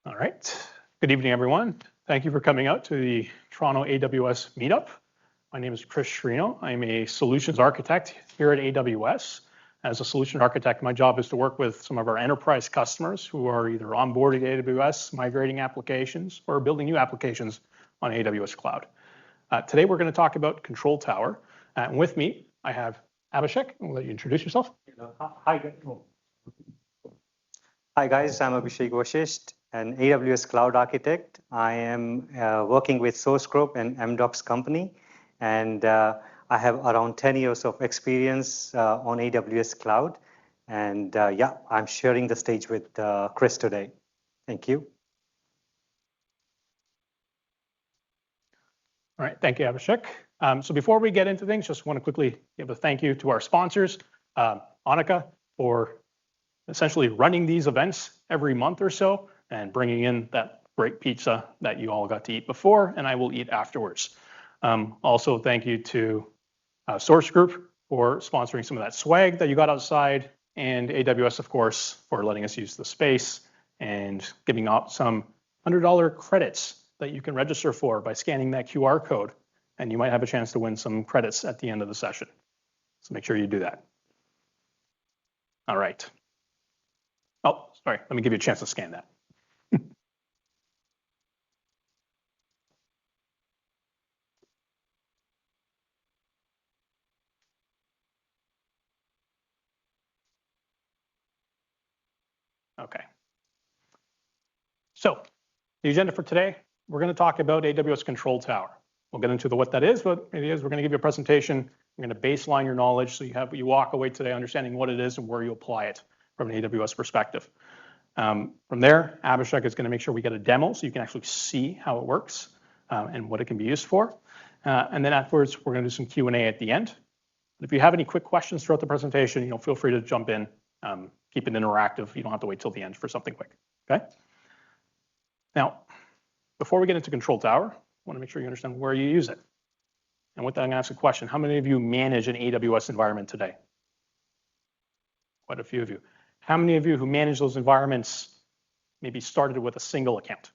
All right. Good evening, everyone. Thank you for coming out to the Toronto AWS Meetup. My name is Chris Shrino. I'm a solutions architect here at AWS. As a solution architect, my job is to work with some of our enterprise customers who are either onboarding AWS, migrating applications, or building new applications on AWS Cloud. Today, we're going to talk about Control Tower. And with me, I have Abhishek. I'll let you introduce yourself. Hi, guys. I'm Abhishek Vashisht, an AWS Cloud architect. I am working with Source Group and MDocs company, and I have around 10 years of experience on AWS Cloud. And yeah, I'm sharing the stage with Chris today. Thank you. All right, thank you, Abhishek. So before we get into things, just want to quickly give a thank you to our sponsors, Annika, for essentially running these events every month or so and bringing in that great pizza that you all got to eat before and I will eat afterwards. Also, thank you to Source Group for sponsoring some of that swag that you got outside, and AWS, of course, for letting us use the space and giving out some $100 credits that you can register for by scanning that QR code, and you might have a chance to win some credits at the end of the session. So make sure you do that. All right. Oh, sorry, let me give you a chance to scan that. Okay. So the agenda for today, we're going to talk about AWS Control Tower. We'll get into what that is, what it is. We're going to give you a presentation. We're going to baseline your knowledge so you walk away today understanding what it is and where you apply it from an AWS perspective. From there, Abhishek is going to make sure we get a demo so you can actually see how it works and what it can be used for. And then afterwards, we're going to do some Q&A at the end. If you have any quick questions throughout the presentation, feel free to jump in. Keep it interactive. You don't have to wait till the end for something quick. Okay. Now, before we get into Control Tower, I want to make sure you understand where you use it. And with that, I'm going to ask a question. How many of you manage an AWS environment today? Quite a few of you. How many of you who manage those environments maybe started with a single account?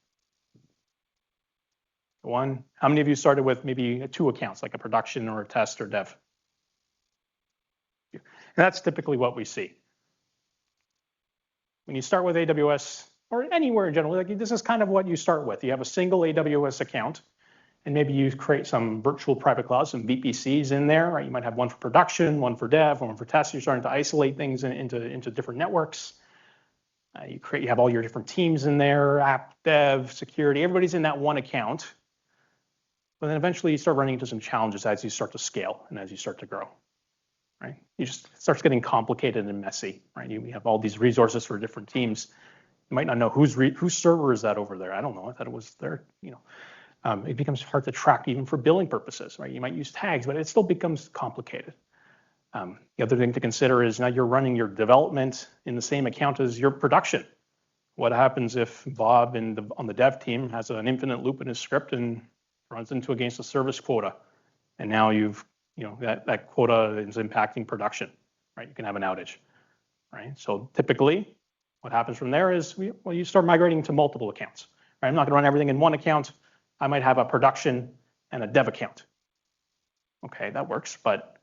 One. How many of you started with maybe 2 accounts, like a production or a test or dev? And that's typically what we see. When you start with AWS, or anywhere in general, this is kind of what you start with. You have a single AWS account, and maybe you create some virtual private clouds, some VPCs in there, right? You might have one for production, one for dev, one for test. You're starting to isolate things into different networks. You have all your different teams in there, app dev, security. Everybody's in that one account. But then eventually you start running into some challenges as you start to scale and as you start to grow, right? It starts getting complicated and messy, right? You have all these resources for different teams. You might not know whose server is that over there. I don't know. I thought it was there, It becomes hard to track even for billing purposes, right? You might use tags, but it still becomes complicated. The other thing to consider is now you're running your development in the same account as your production. What happens if Bob on the dev team has an infinite loop in his script and runs against a service quota, and now that quota is impacting production, right? You can have an outage, right? So typically, what happens from there is you start migrating to multiple accounts, right? I'm not going to run everything in one account. I might have a production and a dev account. Okay, that works, but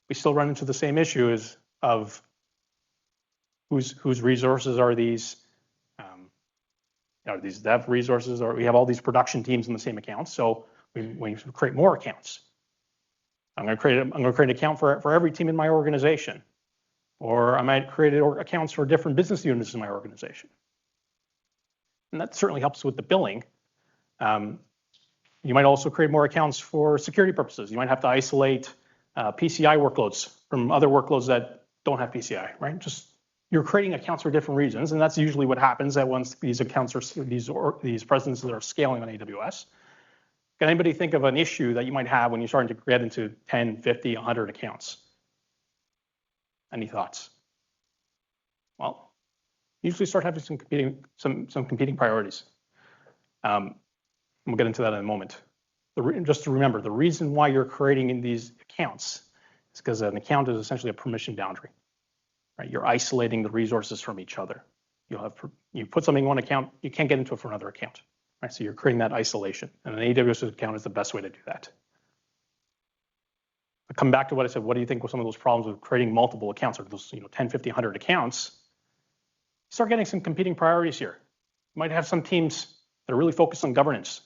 we still run into the same issues of whose resources are these? Are these dev resources, or we have all these production teams in the same account? So we create more accounts. I'm going to create an account for every team in my organization, or I might create accounts for different business units in my organization, and that certainly helps with the billing. You might also create more accounts for security purposes. You might have to isolate PCI workloads from other workloads that don't have PCI, right? You're creating accounts for different reasons, and that's usually what happens once these accounts these presences are scaling on AWS. Can anybody think of an issue that you might have when you're starting to get into 10, 50, 100 accounts? Any thoughts? Well, usually start having some competing priorities. We'll get into that in a moment. Just to remember, the reason why you're creating in these accounts is because an account is essentially a permission boundary, right? You're isolating the resources from each other. you put something in one account, you can't get into it for another account, right? So you're creating that isolation, and an AWS account is the best way to do that. But come back to what I said. What do you think were some of those problems with creating multiple accounts, or those 10, 50, 100 accounts? Start getting some competing priorities here. You might have some teams that are really focused on governance.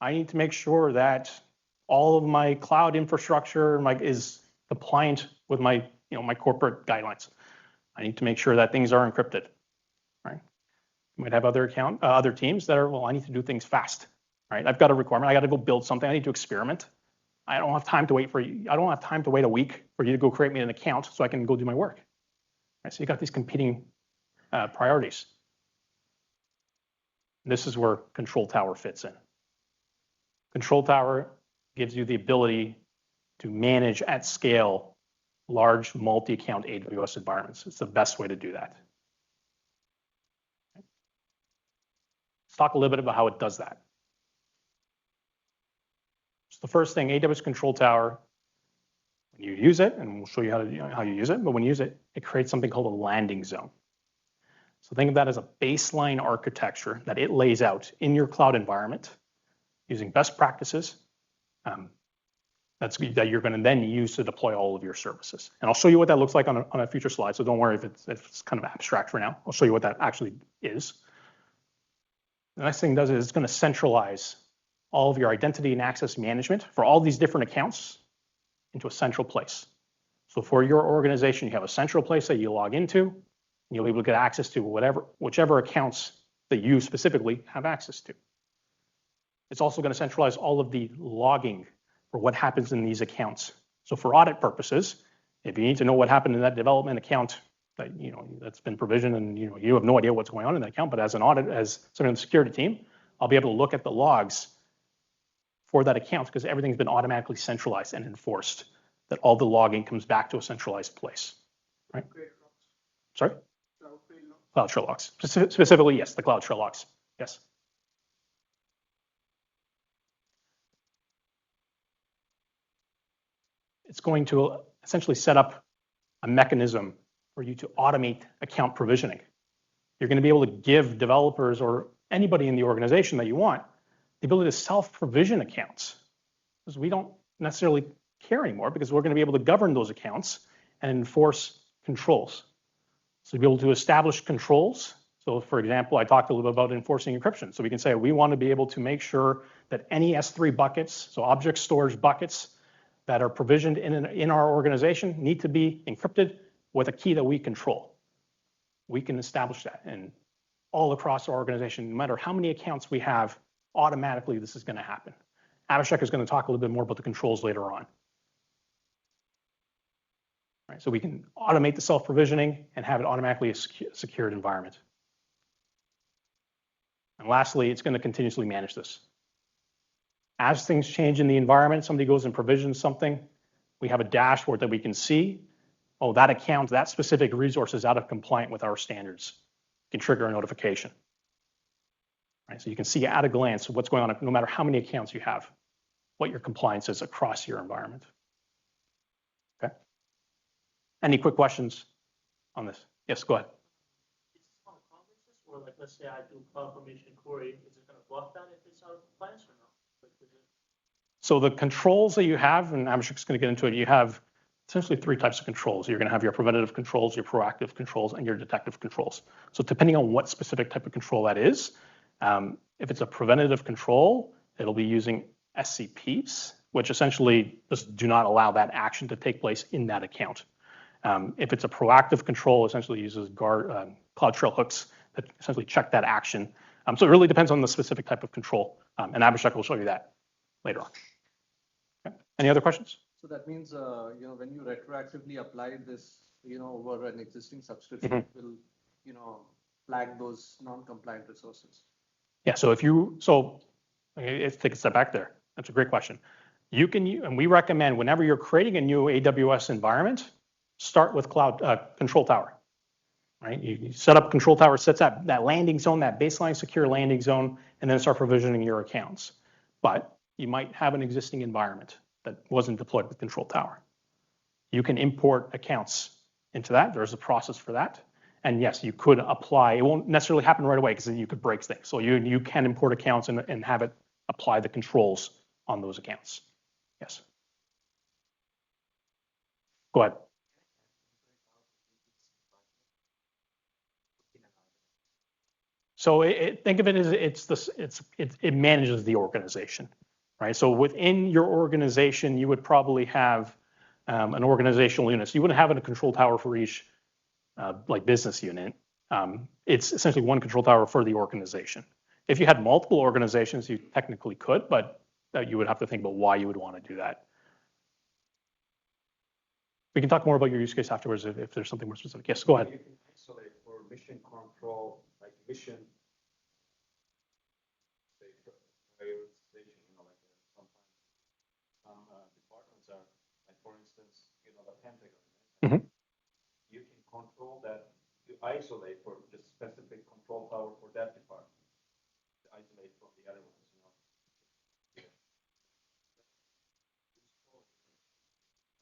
I need to make sure that all of my cloud infrastructure is compliant with my corporate guidelines. I need to make sure that things are encrypted. Right? You might have other teams that are, well, I need to do things fast. Right? I've got a requirement. I got to go build something. I need to experiment. I don't have time to wait I don't have time to wait a week for you to go create me an account so I can go do my work. Right? So you got these competing priorities. This is where Control Tower fits in. Control Tower gives you the ability to manage at scale large multi-account AWS environments. It's the best way to do that. Let's talk a little bit about how it does that. So the first thing, AWS Control Tower, when you use it, and we'll show you how you use it, but when you use it, it creates something called a landing zone. So think of that as a baseline architecture that it lays out in your cloud environment using best practices that you're going to then use to deploy all of your services. And I'll show you what that looks like on a future slide, so don't worry if it's kind of abstract for now. I'll show you what that actually is. The next thing it does is it's going to centralize all of your identity and access management for all these different accounts into a central place. So for your organization, you have a central place that you log into, and you'll be able to get access to whichever accounts that you specifically have access to. It's also going to centralize all of the logging for what happens in these accounts. So for audit purposes, if you need to know what happened in that development account that's been provisioned and you have no idea what's going on in that account, but as somebody on the security team, I'll be able to look at the logs for that account because everything's been automatically centralized and enforced, that all the logging comes back to a centralized place. Right? Sorry? CloudTrail logs. Specifically, yes, the CloudTrail logs. Yes. It's going to essentially set up a mechanism for you to automate account provisioning. You're going to be able to give developers or anybody in the organization that you want the ability to self-provision accounts, because we don't necessarily care anymore because we're going to be able to govern those accounts and enforce controls. So you'll be able to establish controls. So for example, I talked a little bit about enforcing encryption. So we can say we want to be able to make sure that any S3 buckets, so object storage buckets that are provisioned in our organization need to be encrypted with a key that we control. We can establish that, and all across our organization, no matter how many accounts we have, automatically this is going to happen. Abhishek is going to talk a little bit more about the controls later on. Right, so we can automate the self-provisioning and have it automatically a secured environment. And lastly, it's going to continuously manage this. As things change in the environment, somebody goes and provisions something, we have a dashboard that we can see, oh, that account, that specific resource is out of compliance with our standards. You can trigger a notification. Right, so you can see at a glance what's going on, no matter how many accounts you have, what your compliance is across your environment. Okay. Any quick questions on this? Yes, go ahead. Is this on conferences, or like, let's say I do cloud formation query, is it going to block that if it's out of compliance or not? So the controls that you have, and I'm just going to get into it, you have essentially three types of controls. You're going to have your preventative controls, your proactive controls, and your detective controls. So depending on what specific type of control that is, if it's a preventative control, it'll be using SCPs, which essentially just do not allow that action to take place in that account. If it's a proactive control, essentially uses CloudTrail hooks that essentially check that action. So it really depends on the specific type of control, and Abhishek will show you that later on. Okay. Any other questions? So that means, when you retroactively apply this, over an existing subscription, it will, flag those non-compliant resources. Yeah. So let's take a step back there. That's a great question. And we recommend whenever you're creating a new AWS environment, start with Control Tower. Right? You set up Control Tower, sets that landing zone, that baseline secure landing zone, and then start provisioning your accounts. But you might have an existing environment that wasn't deployed with Control Tower. You can import accounts into that. There's a process for that. And yes, you could apply. It won't necessarily happen right away because you could break things. So you can import accounts and have it apply the controls on those accounts. Yes. Go ahead. So think of it as it manages the organization, right? So within your organization, you would probably have an organizational unit. So you wouldn't have a control tower for each like business unit. It's essentially one control tower for the organization. If you had multiple organizations, you technically could, but you would have to think about why you would want to do that. We can talk more about your use case afterwards if there's something more specific. Yes, go ahead. You can isolate for mission control, like mission prioritization, like sometimes some departments are, like for instance, the Pentagon. Mhm. You can control that, you isolate for the specific control tower for that department, isolate from the other ones.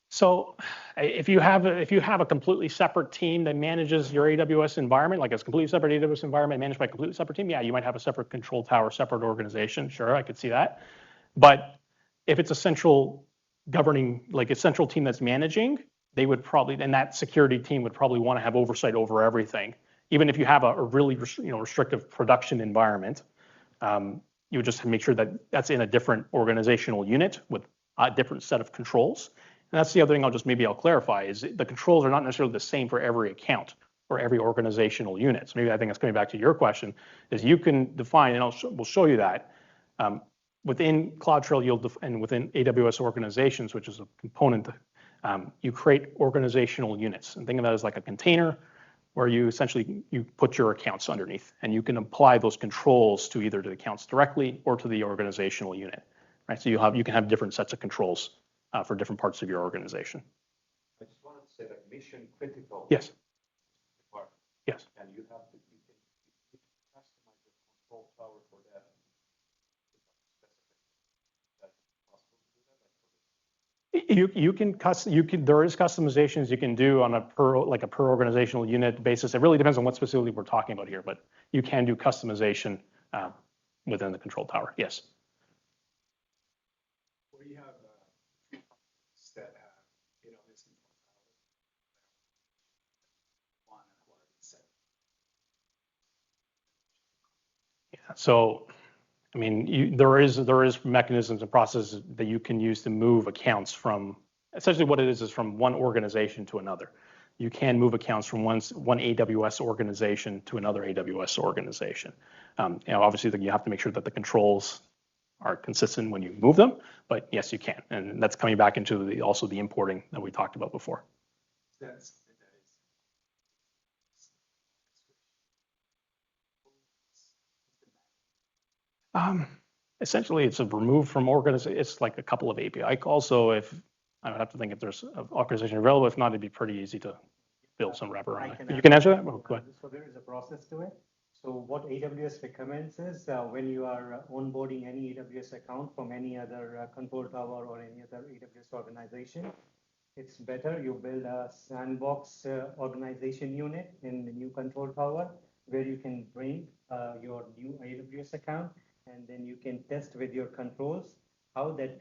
So if you have a completely separate team that manages your AWS environment, like a completely separate AWS environment managed by a completely separate team, yeah, you might have a separate control tower, separate organization. Sure, I could see that. But if it's a central governing, like a central team that's managing, they would probably, and that security team would probably want to have oversight over everything. Even if you have a really restrictive production environment, you would just make sure that that's in a different organizational unit with a different set of controls. And that's the other thing I'll clarify is the controls are not necessarily the same for every account or every organizational unit. So maybe I think that's coming back to your question is you can define, and we'll show you that within CloudTrail and within AWS organizations, which is a component, you create organizational units. And think of that as like a container where you essentially put your accounts underneath, and you can apply those controls to either the accounts directly or to the organizational unit. Right? So you can have different sets of controls for different parts of your organization. I just wanted to say that mission critical. Yes. Part. Yes. And you can customize the control tower for that. There is customizations you can do on a per organizational unit basis. It really depends on what specifically we're talking about here, but you can do customization within the control tower. Yes. Where you have that this one Yeah. So, I mean, there is mechanisms and processes that you can use to move accounts from. Essentially, what it is from one organization to another. You can move accounts from one AWS organization to another AWS organization. Obviously, you have to make sure that the controls are consistent when you move them, but yes, you can, and that's coming back into also the importing that we talked about before. Essentially, it's a remove from organization. It's like a couple of API calls. So if I would have to think if there's an organization available, if not, it'd be pretty easy to build some wrapper around it. You can answer that? Oh, go ahead. So there is a process to it. So what AWS recommends is when you are onboarding any AWS account from any other control tower or any other AWS organization, it's better you build a sandbox organization unit in the new control tower where you can bring your new AWS account, and then you can test with your controls how that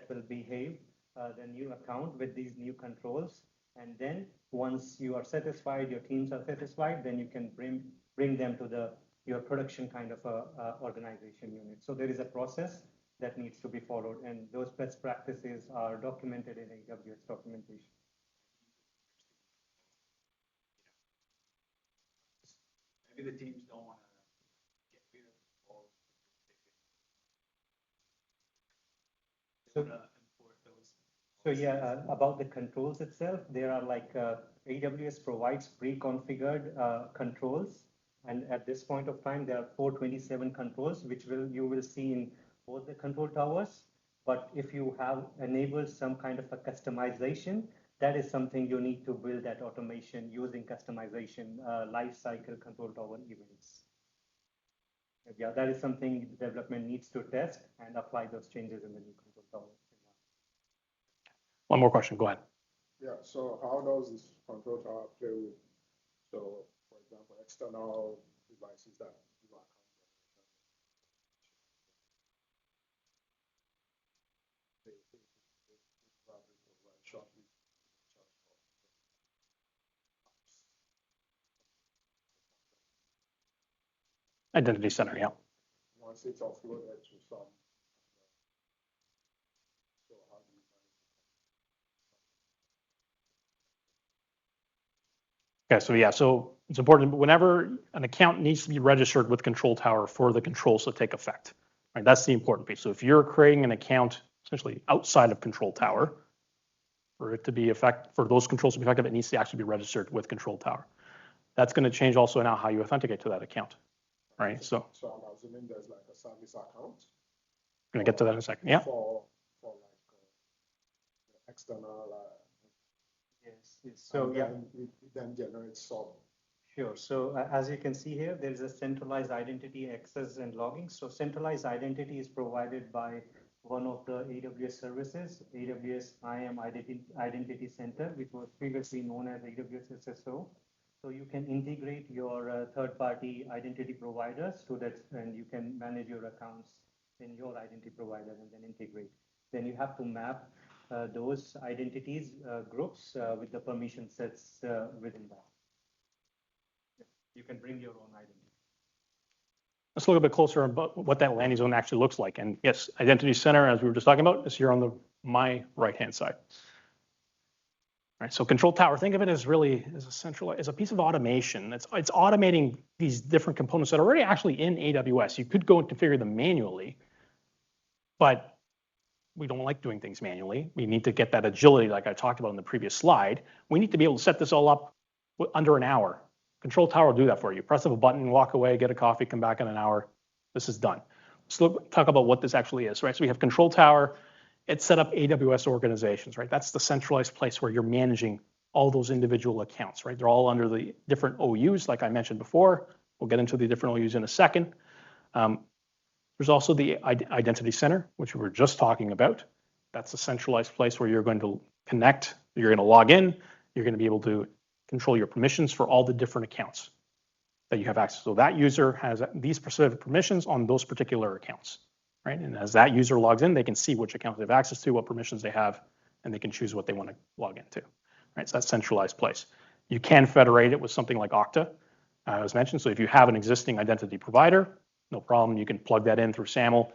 will behave the new account with these new controls. And then once you are satisfied, your teams are satisfied, then you can bring them to your production kind of organization unit. So there is a process that needs to be followed, and those best practices are documented in AWS documentation. Maybe the teams don't want to get rid of all So yeah, about the controls itself, there are like AWS provides pre-configured controls, and at this point of time, there are 427 controls, which you will see in both the control towers. But if you have enabled some kind of a customization, that is something you need to build that automation using customization lifecycle control tower events. Yeah, that is something development needs to test and apply those changes in the new control tower. One more question, go ahead. Yeah, so how does this control tower play with So, for example, external devices that you are probably provide shortly. Identity center, yeah. Once it's offloaded to some, so how do you Okay, so yeah, so it's important whenever an account needs to be registered with Control Tower for the controls to take effect. Right, that's the important piece. So if you're creating an account essentially outside of Control Tower, for it to be for those controls to be effective, it needs to actually be registered with Control Tower. That's going to change also now how you authenticate to that account. Right, so I'm assuming there's like a service account. I'm going to get to that in a second. Yeah. For like external. Yes. So yeah. It then generates some. Sure. So as you can see here, there is a centralized identity access and logging. So centralized identity is provided by one of the AWS services, AWS IAM Identity Center, which was previously known as AWS SSO. So you can integrate your third-party identity providers so that, and you can manage your accounts in your identity provider and then integrate. Then you have to map those identities groups with the permission sets within that. You can bring your own identity. Let's look a bit closer about what that landing zone actually looks like. And yes, Identity Center, as we were just talking about, is here on my right-hand side. All right, so Control Tower, think of it as really as a piece of automation. It's automating these different components that are already actually in AWS. You could go and configure them manually, but we don't like doing things manually. We need to get that agility like I talked about in the previous slide. We need to be able to set this all up under an hour. Control Tower will do that for you. Press of a button, walk away, get a coffee, come back in an hour. This is done. Let's talk about what this actually is, right? So we have Control Tower. It's set up AWS organizations, right? That's the centralized place where you're managing all those individual accounts, right? They're all under the different OUs, like I mentioned before. We'll get into the different OUs in a second. There's also the Identity Center, which we were just talking about. That's a centralized place where you're going to connect, you're going to log in, you're going to be able to control your permissions for all the different accounts that you have access to. So that user has these specific permissions on those particular accounts, right? And as that user logs in, they can see which accounts they have access to, what permissions they have, and they can choose what they want to log into, right? So that's centralized place. You can federate it with something like Okta, as mentioned. So if you have an existing identity provider, no problem. You can plug that in through SAML.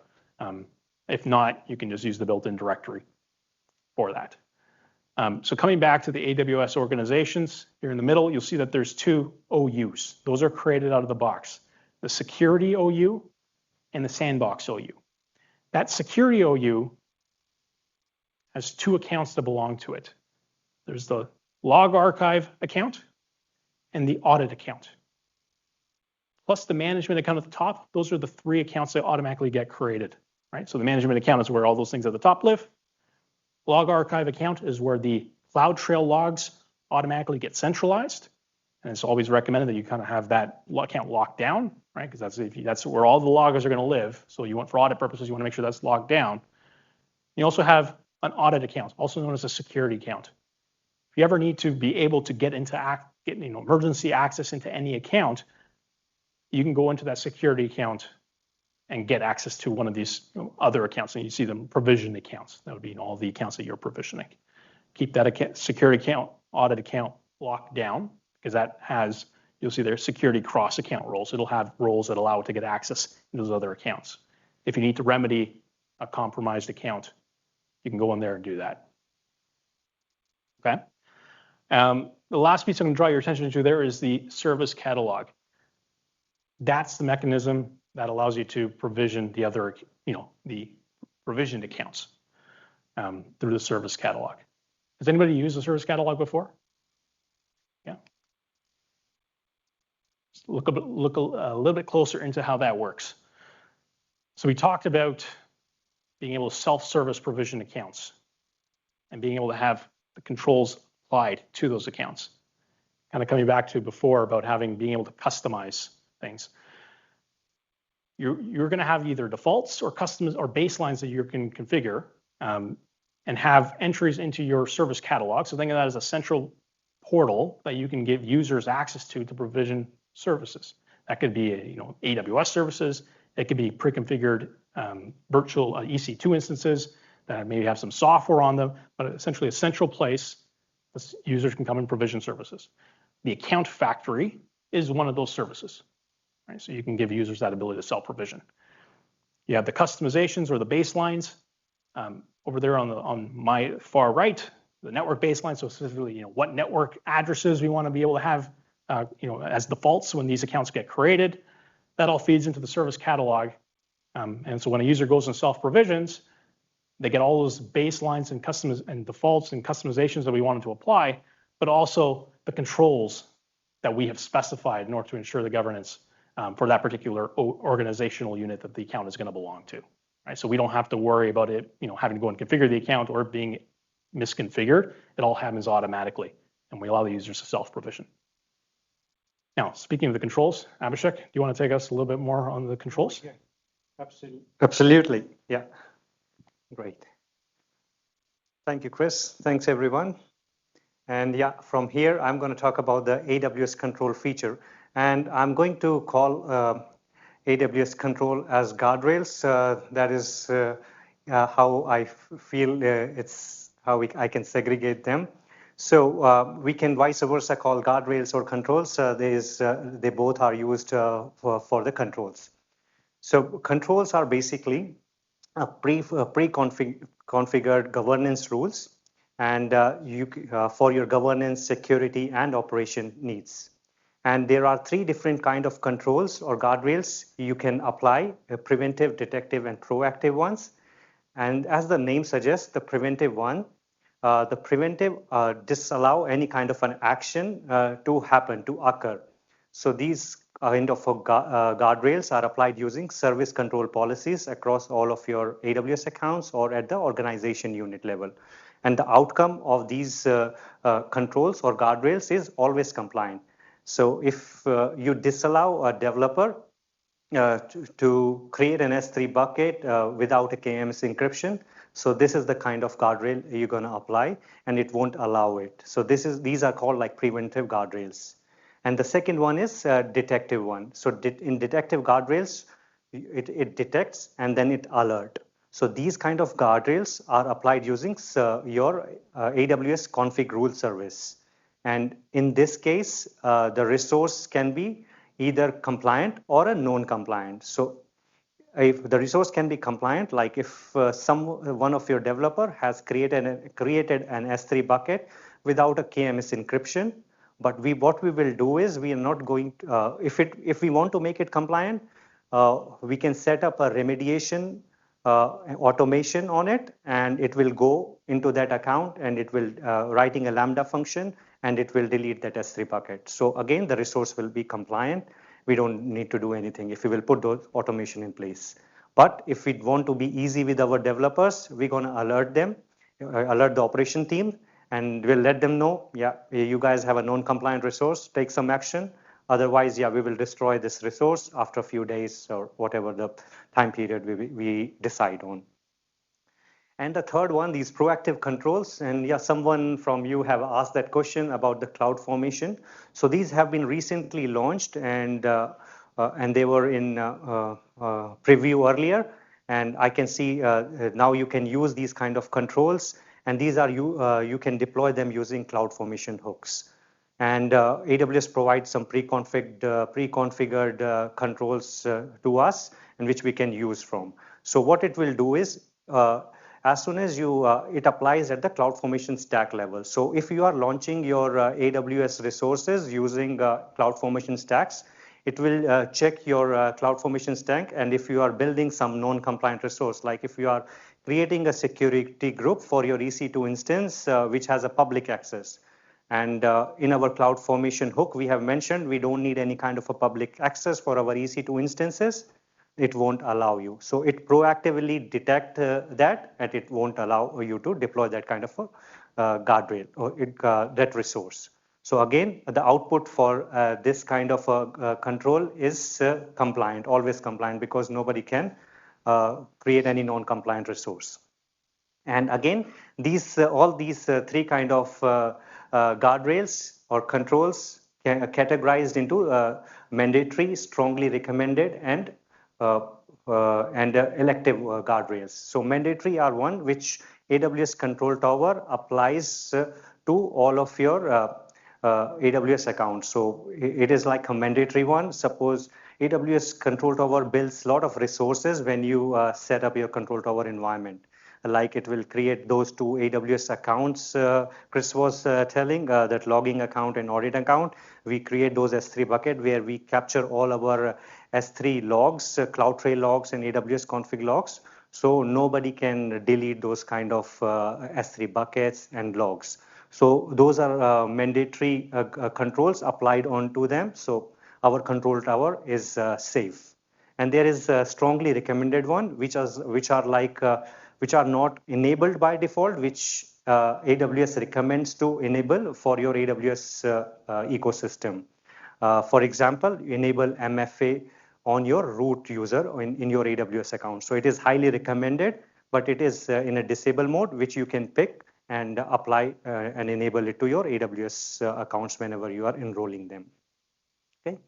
If not, you can just use the built-in directory for that. So coming back to the AWS organizations, here in the middle, you'll see that there's two OUs. Those are created out of the box, the security OU and the sandbox OU. That security OU has two accounts that belong to it. There's the log archive account and the audit account. Plus the management account at the top, those are the three accounts that automatically get created, right? So the management account is where all those things at the top live. Log archive account is where the CloudTrail logs automatically get centralized. And it's always recommended that you kind of have that account locked down, right? Because that's where all the loggers are going to live. So you want, for audit purposes, you want to make sure that's locked down. You also have an audit account, also known as a security account. If you ever need to be able to get emergency access into any account, you can go into that security account and get access to one of these other accounts. And you see them provisioned accounts. That would be all the accounts that you're provisioning. Keep that security account, audit account locked down, because that has, you'll see there, security cross account roles. It'll have roles that allow it to get access to those other accounts. If you need to remedy a compromised account, you can go in there and do that. Okay. The last piece I'm going to draw your attention to there is the service catalog. That's the mechanism that allows you to provision the other, the provisioned accounts through the service catalog. Has anybody used the service catalog before? Yeah. Just look a little bit closer into how that works. So we talked about being able to self-service provision accounts and being able to have the controls applied to those accounts. Kind of coming back to before about being able to customize things. You're going to have either defaults or customs or baselines that you can configure and have entries into your service catalog. So think of that as a central portal that you can give users access to provision services. That could be AWS services. It could be pre-configured virtual EC2 instances that maybe have some software on them, but essentially a central place that users can come and provision services. The account factory is one of those services, right? So you can give users that ability to self-provision. You have the customizations or the baselines over there on my far right, the network baseline. So specifically, what network addresses we want to be able to have, as defaults when these accounts get created. That all feeds into the service catalog. And so when a user goes and self-provisions, they get all those baselines and defaults and customizations that we wanted to apply, but also the controls that we have specified in order to ensure the governance for that particular organizational unit that the account is going to belong to. Right? So we don't have to worry about it, having to go and configure the account or being misconfigured. It all happens automatically, and we allow the users to self-provision. Now, speaking of the controls, Abhishek, do you want to take us a little bit more on the controls? Yeah, absolutely. Yeah, great. Thank you, Chris. Thanks, everyone. And yeah, from here, I'm going to talk about the AWS control feature. And I'm going to call AWS control as guardrails. That is how I feel it's how I can segregate them. So we can vice versa call guardrails or controls. They both are used for the controls. So controls are basically pre-configured governance rules and for your governance, security, and operation needs. And there are three different kinds of controls or guardrails you can apply: preventive, detective, and proactive ones. And as the name suggests, the preventive one, the preventive disallow any kind of an action to occur. So these kind of guardrails are applied using service control policies across all of your AWS accounts or at the organization unit level. And the outcome of these controls or guardrails is always compliant. So if you disallow a developer to create an S3 bucket without a KMS encryption, so this is the kind of guardrail you're going to apply, and it won't allow it. So these are called like preventive guardrails. And the second one is detective one. So in detective guardrails, it detects and then it alert. So these kind of guardrails are applied using your AWS config rule service. And in this case, the resource can be either compliant or a non-compliant. So if the resource can be compliant, like if one of your developer has created an S3 bucket without a KMS encryption, but what we will do is we are not going to, if we want to make it compliant, we can set up a remediation automation on it, and it will go into that account and it will writing a Lambda function and it will delete that S3 bucket. So again, the resource will be compliant. We don't need to do anything if we will put those automation in place. But if we want to be easy with our developers, we're going to alert them, alert the operation team, and we'll let them know, yeah, you guys have a non-compliant resource, take some action. Otherwise, yeah, we will destroy this resource after a few days or whatever the time period we decide on. And the third one, these proactive controls. And yeah, someone from you have asked that question about the CloudFormation. So these have been recently launched, and they were in preview earlier. And I can see now you can use these kind of controls, and these are you can deploy them using CloudFormation hooks. And AWS provides some pre-configured controls to us, and which we can use from. So what it will do is, as soon as it applies at the CloudFormation stack level. So if you are launching your AWS resources using CloudFormation stacks, it will check your CloudFormation stack. And if you are building some non-compliant resource, like if you are creating a security group for your EC2 instance, which has a public access. And in our CloudFormation hook, we have mentioned we don't need any kind of a public access for our EC2 instances. It won't allow you. So it proactively detect that, and it won't allow you to deploy that kind of a guardrail or that resource. So again, the output for this kind of control is compliant, always compliant, because nobody can create any non-compliant resource. And again, all these three kind of guardrails or controls categorized into mandatory, strongly recommended, and elective guardrails. So mandatory are one which AWS Control Tower applies to all of your AWS accounts. So it is like a mandatory one. Suppose AWS Control Tower builds a lot of resources when you set up your Control Tower environment. Like it will create those two AWS accounts Chris was telling, that logging account and audit account. We create those S3 bucket where we capture all our S3 logs, CloudTrail logs and AWS config logs. So nobody can delete those kind of S3 buckets and logs. So those are mandatory controls applied onto them. So our control tower is safe. And there is a strongly recommended one, which are not enabled by default, which AWS recommends to enable for your AWS ecosystem. For example, enable MFA on your root user in your AWS account. So it is highly recommended, but it is in a disable mode, which you can pick and apply and enable it to your AWS accounts whenever you are enrolling them. Okay.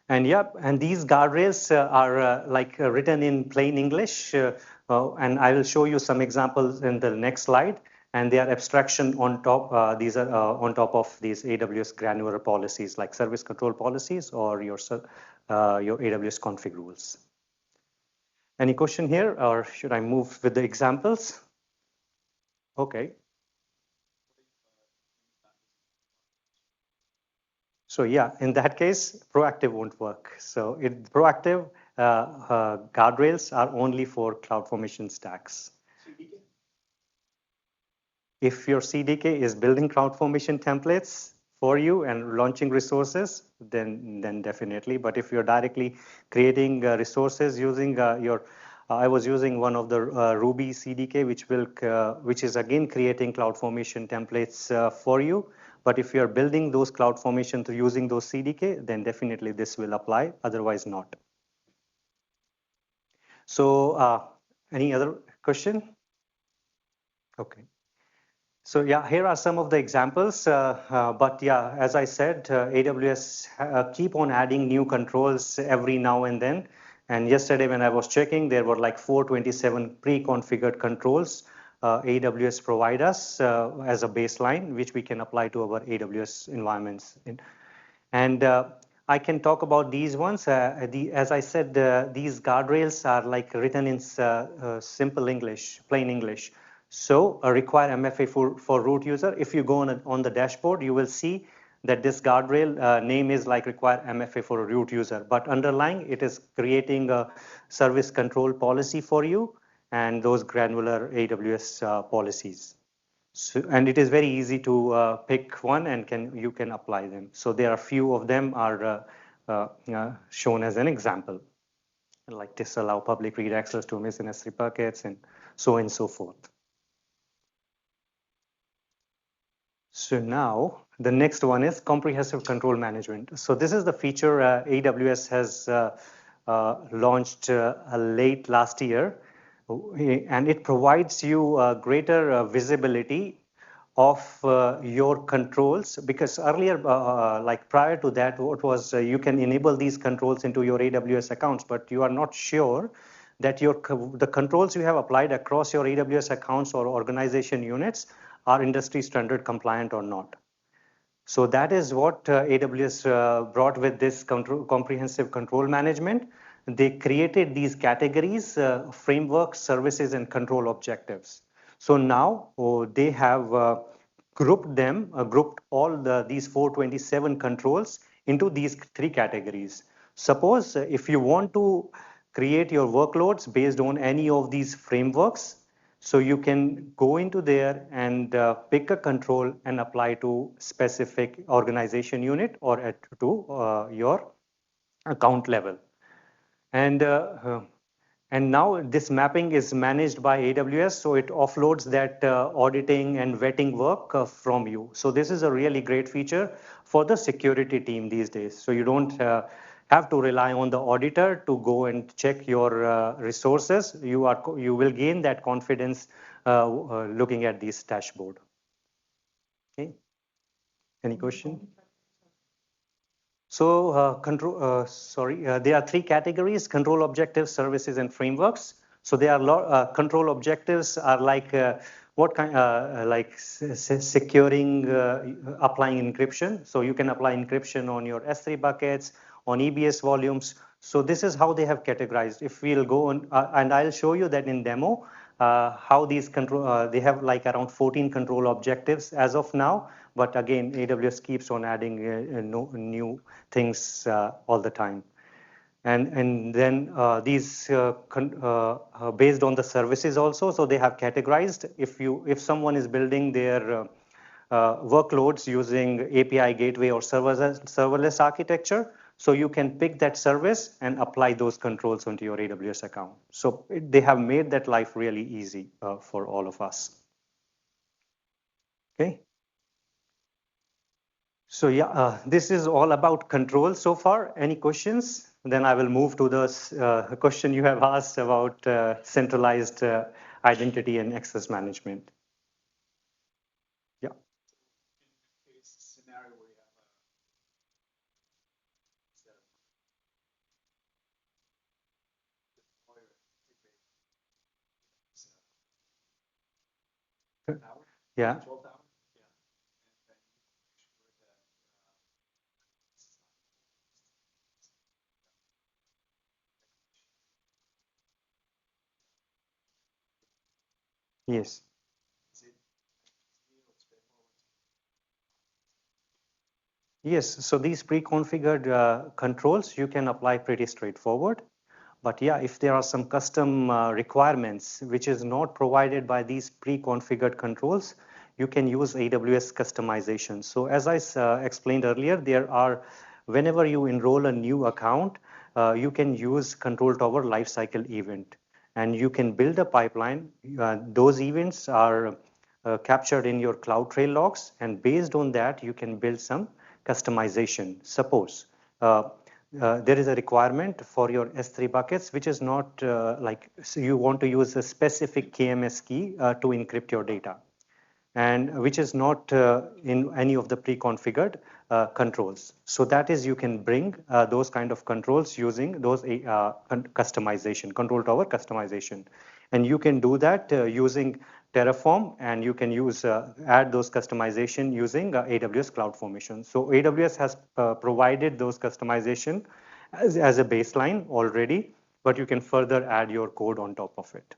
And yeah, and these guardrails are written in plain English, and I will show you some examples in the next slide. And they are abstraction on top. These are on top of these AWS granular policies like service control policies or your AWS config rules. Any question here, or should I move with the examples? Okay. So yeah, in that case, proactive won't work. So proactive guardrails are only for CloudFormation stacks. CDK? If your CDK is building CloudFormation templates for you and launching resources, then definitely. But if you're directly creating resources using I was using one of the Ruby CDK, which is again creating CloudFormation templates for you. But if you're building those CloudFormation through using those CDK, then definitely this will apply, otherwise not. So any other question? Okay. So yeah, here are some of the examples. But yeah, as I said, AWS keep on adding new controls every now and then. And yesterday when I was checking, there were like 427 pre-configured controls AWS provide us as a baseline, which we can apply to our AWS environments. And I can talk about these ones. As I said, these guardrails are like written in simple English, plain English. So require MFA for root user. If you go on the dashboard, you will see that this guardrail name is like require MFA for a root user. But underlying, it is creating a service control policy for you and those granular AWS policies. So, and it is very easy to pick one and you can apply them. So there are few of them are shown as an example, like disallow public read access to missing S3 buckets and so on and so forth. So now the next one is comprehensive control management. So this is the feature AWS has launched late last year. And it provides you greater visibility of your controls, because earlier, like prior to that, what was you can enable these controls into your AWS accounts, but you are not sure that the controls you have applied across your AWS accounts or organization units are industry standard compliant or not. So that is what AWS brought with this comprehensive control management. They created these categories, frameworks, services, and control objectives. So now they have grouped all these 427 controls into these three categories. Suppose if you want to create your workloads based on any of these frameworks, so you can go into there and pick a control and apply to specific organization unit or to your account level. And now this mapping is managed by AWS, so it offloads that auditing and vetting work from you. So this is a really great feature for the security team these days. So you don't have to rely on the auditor to go and check your resources. You will gain that confidence looking at this dashboard. Okay. Any question? So there are three categories: control objectives, services, and frameworks. So there are control objectives are like what kind, like securing, applying encryption. So you can apply encryption on your S3 buckets, on EBS volumes. So this is how they have categorized. If we'll go on, and I'll show you that in demo, how these control, they have like around 14 control objectives as of now. But again, AWS keeps on adding new things all the time. And then these based on the services also, so they have categorized. If someone is building their workloads using API gateway or serverless architecture, so you can pick that service and apply those controls onto your AWS account. So they have made that life really easy for all of us. Okay. So yeah, this is all about control so far. Any questions? Then I will move to the question you have asked about centralized identity and access management. Yeah. Scenario where you have Yeah. control tower. Yes. Yes, so these pre-configured controls you can apply pretty straightforward. But yeah, if there are some custom requirements which is not provided by these pre-configured controls, you can use AWS customization. So as I explained earlier, whenever you enroll a new account, you can use Control Tower lifecycle event. And you can build a pipeline. Those events are captured in your CloudTrail logs. And based on that, you can build some customization. Suppose there is a requirement for your S3 buckets, which is not so you want to use a specific KMS key to encrypt your data, and which is not in any of the pre-configured controls. So that is, you can bring those kind of controls using those customization, Control Tower customization. And you can do that using Terraform, and you can add those customization using AWS CloudFormation. So AWS has provided those customization as a baseline already, but you can further add your code on top of it.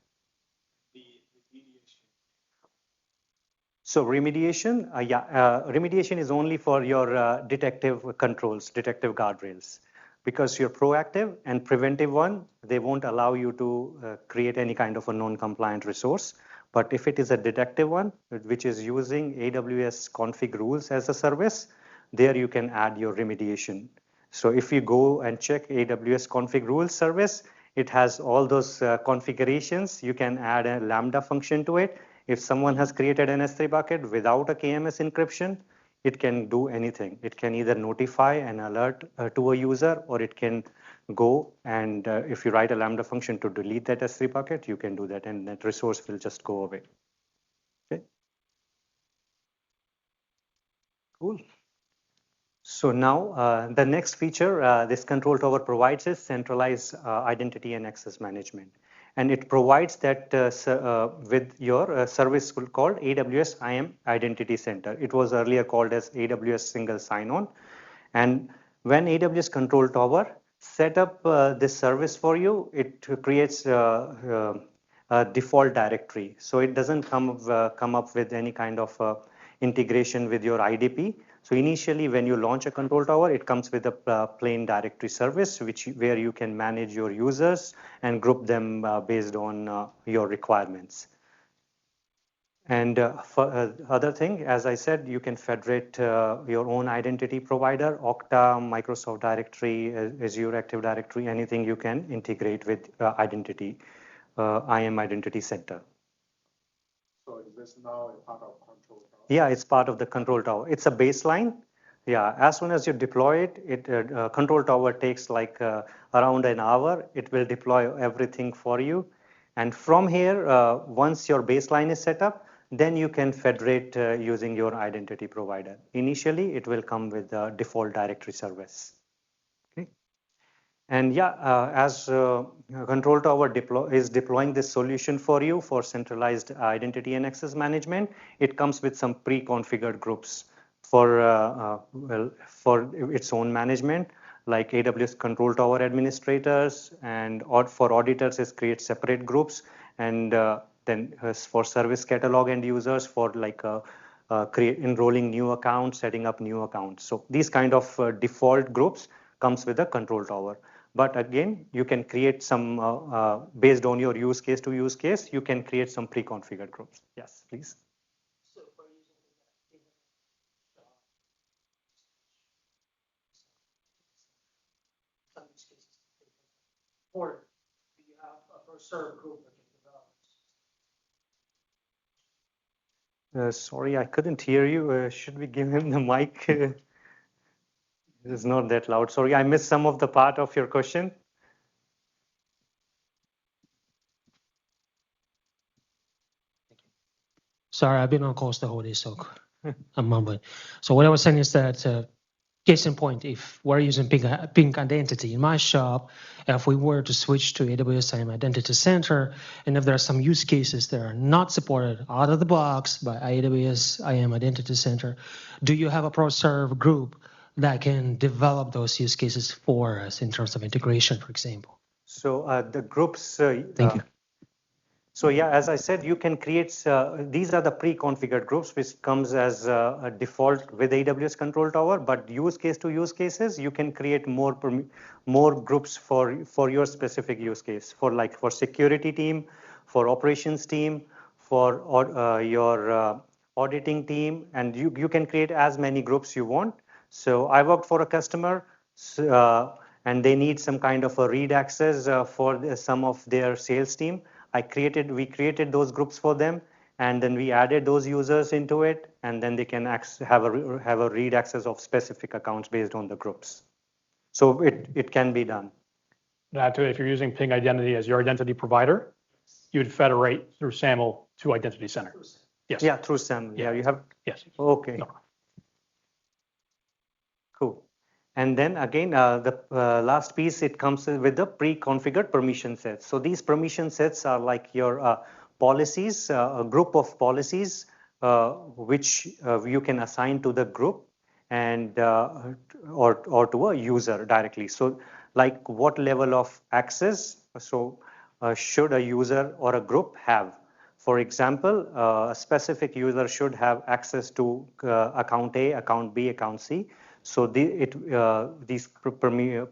So remediation, remediation is only for your detective controls, detective guardrails. Because you're proactive and preventive one, they won't allow you to create any kind of a non-compliant resource. But if it is a detective one, which is using AWS config rules as a service, there you can add your remediation. So if you go and check AWS config rules service, it has all those configurations. You can add a Lambda function to it. If someone has created an S3 bucket without a KMS encryption, it can do anything. It can either notify an alert to a user, or it can go and if you write a Lambda function to delete that S3 bucket, you can do that, and that resource will just go away. Okay. Cool. So now the next feature this Control Tower provides is centralized identity and access management. And it provides that with your service called AWS IAM Identity Center. It was earlier called as AWS Single Sign-On. And when AWS Control Tower set up this service for you, it creates a default directory. So it doesn't come up with any kind of integration with your IDP. So initially, when you launch a Control Tower, it comes with a plain directory service, where you can manage your users and group them based on your requirements. And for other thing, as I said, you can federate your own identity provider, Okta, Microsoft Directory, Azure Active Directory, anything you can integrate with identity, IAM Identity Center. So is this now a part of Control Tower? Yeah, it's part of the Control Tower. It's a baseline. Yeah, as soon as you deploy it, Control Tower takes like around an hour. It will deploy everything for you. And from here, once your baseline is set up, then you can federate using your identity provider. Initially, it will come with the default directory service. Okay. And yeah, as Control Tower is deploying this solution for you for centralized identity and access management, it comes with some pre-configured groups for its own management, like AWS Control Tower administrators, and for auditors, it creates separate groups, and then for service catalog end users for like enrolling new accounts, setting up new accounts. So these kind of default groups comes with a Control Tower. But again, you can create some, based on your use case to use case, you can create some pre-configured groups. Yes, please. So for using some use cases, or do you have a pro serve group that can develop? Sorry, I couldn't hear you. Should we give him the mic? It is not that loud. Sorry, I missed some of the part of your question. Sorry, I've been on calls the whole day, so I'm mumbling. So what I was saying is that, case in point, if we're using Ping Identity in my shop, if we were to switch to AWS IAM Identity Center, and if there are some use cases that are not supported out of the box by AWS IAM Identity Center, do you have a ProServe group that can develop those use cases for us in terms of integration, for example? So the groups. Thank you. So yeah, as I said, you can create, these are the pre-configured groups, which comes as a default with AWS Control Tower, but use case to use cases, you can create more groups for your specific use case, for security team, for operations team, for your auditing team, and you can create as many groups you want. So I worked for a customer, and they need some kind of a read access for some of their sales team. We created those groups for them, and then we added those users into it, and then they can have a read access of specific accounts based on the groups. So it can be done. Add to it, if you're using Ping Identity as your identity provider, you'd federate through SAML to Identity Center. Yes. Yeah, through SAML. Yeah, you have. Yes. Okay. No. Cool. And then again, the last piece, it comes with the pre-configured permission sets. So these permission sets are like your policies, a group of policies, which you can assign to the group and or to a user directly. So like what level of access should a user or a group have? For example, a specific user should have access to account A, account B, account C. So these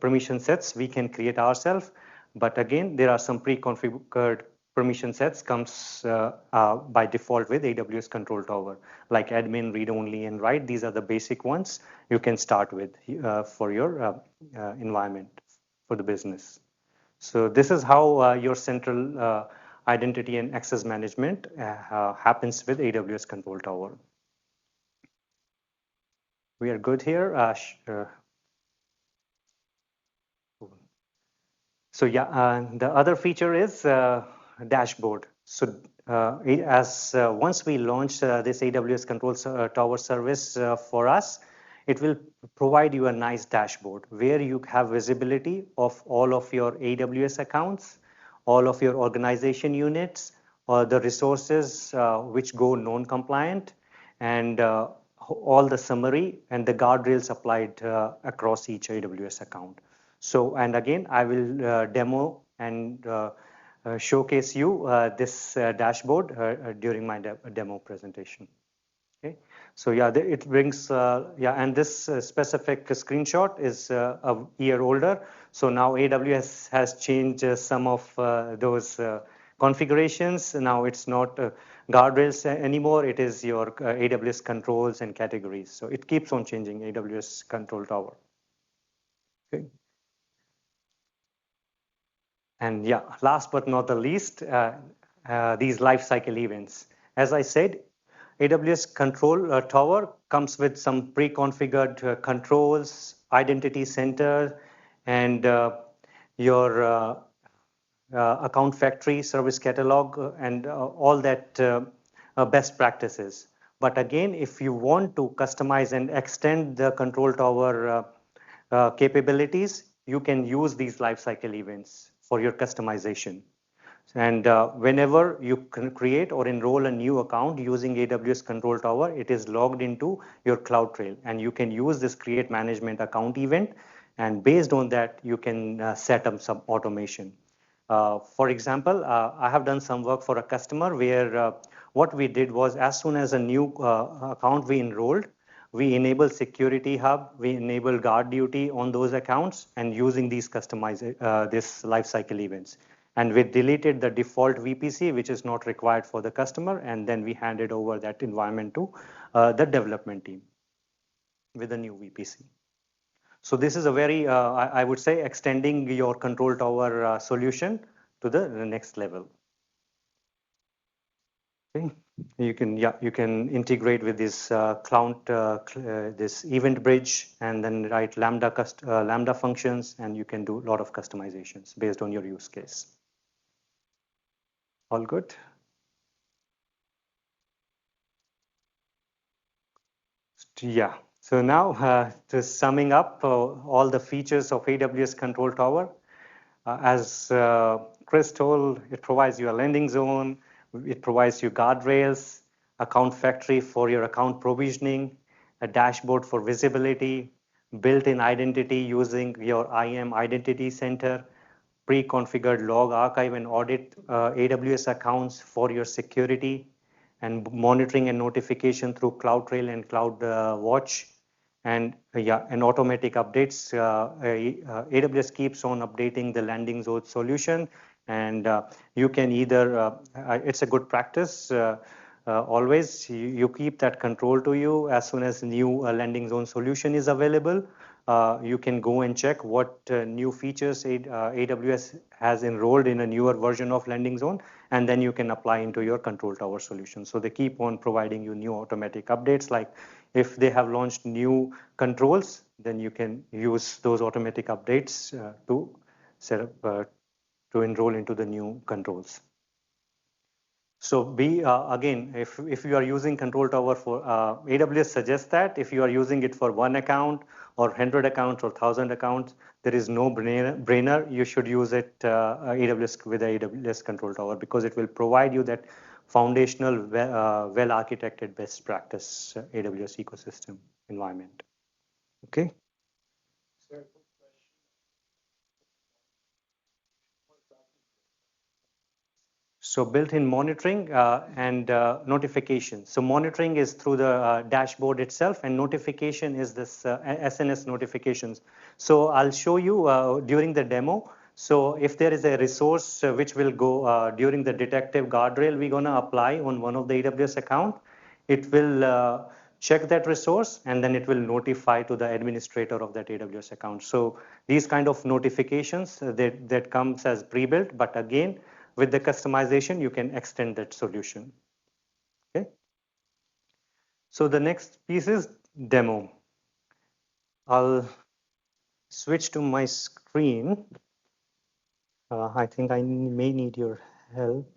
permission sets we can create ourselves, but again there are some pre-configured permission sets comes by default with AWS Control Tower, like admin, read only, and write. These are the basic ones you can start with for your environment for the business. So this is how your central identity and access management happens with AWS Control Tower. We are good here. So yeah, the other feature is dashboard. So once we launch this AWS Control Tower service for us, it will provide you a nice dashboard where you have visibility of all of your AWS accounts, all of your organization units, or the resources which go non-compliant, and all the summary and the guardrails applied across each AWS account. So, and again, I will demo and showcase you this dashboard during my demo presentation. Okay. So yeah, it brings, and this specific screenshot is a year older. So now AWS has changed some of those configurations. Now it's not guardrails anymore. It is your AWS controls and categories. So it keeps on changing, AWS Control Tower. Okay. And yeah, last but not the least, these lifecycle events. As I said, AWS Control Tower comes with some pre-configured controls, identity center, and your account factory, service catalog, and all that best practices. But again, if you want to customize and extend the control tower capabilities, you can use these lifecycle events for your customization. And whenever you can create or enroll a new account using AWS Control Tower, it is logged into your CloudTrail, and you can use this create management account event. And based on that, you can set up some automation. For example, I have done some work for a customer where what we did was as soon as a new account we enrolled, we enable security hub, we enable guard duty on those accounts and using these customized this lifecycle events. And we deleted the default VPC, which is not required for the customer, and then we handed over that environment to the development team with a new VPC. So this is a very, I would say, extending your control tower solution to the next level. Okay. You can integrate with this this event bridge, and then write Lambda functions, and you can do a lot of customizations based on your use case. All good? Yeah. So now, just summing up all the features of AWS Control Tower. As Chris told, it provides you a landing zone, it provides you guardrails, account factory for your account provisioning, a dashboard for visibility, built-in identity using your IAM Identity Center, pre-configured log archive and audit AWS accounts for your security, and monitoring and notification through CloudTrail and CloudWatch, and automatic updates. AWS keeps on updating the landing zone solution, and you can either, it's a good practice, always you keep that control to you. As soon as new landing zone solution is available, you can go and check what new features AWS has enrolled in a newer version of landing zone, and then you can apply into your control tower solution. So they keep on providing you new automatic updates. Like if they have launched new controls, then you can use those automatic updates to set up to enroll into the new controls. So again, if you are using Control Tower for AWS suggests that if you are using it for 1 account or 100 accounts or 1,000 accounts, there is no brainer. You should use it AWS with AWS Control Tower, because it will provide you that foundational, well-architected best practice AWS ecosystem environment. Okay. So built-in monitoring and notification. So monitoring is through the dashboard itself, and notification is this SNS notifications. So I'll show you during the demo. So if there is a resource which will go during the detective guardrail we're gonna apply on one of the AWS account, it will check that resource, and then it will notify to the administrator of that AWS account. So these kind of notifications that comes as pre-built, but again, with the customization, you can extend that solution. Okay. So the next piece is demo. I'll switch to my screen. I think I may need your help.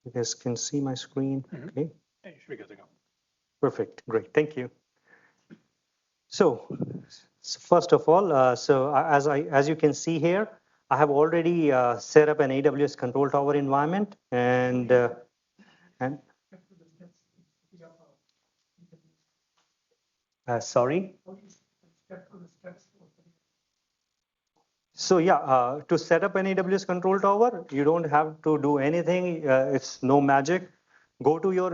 You guys can see my screen. Mm-hmm. Okay. Yeah, you should be good to go. Perfect. Great. Thank you. So first of all, as you can see here, I have already set up an AWS Control Tower environment, and sorry. So yeah, to set up an AWS Control Tower, you don't have to do anything. It's no magic. Go to your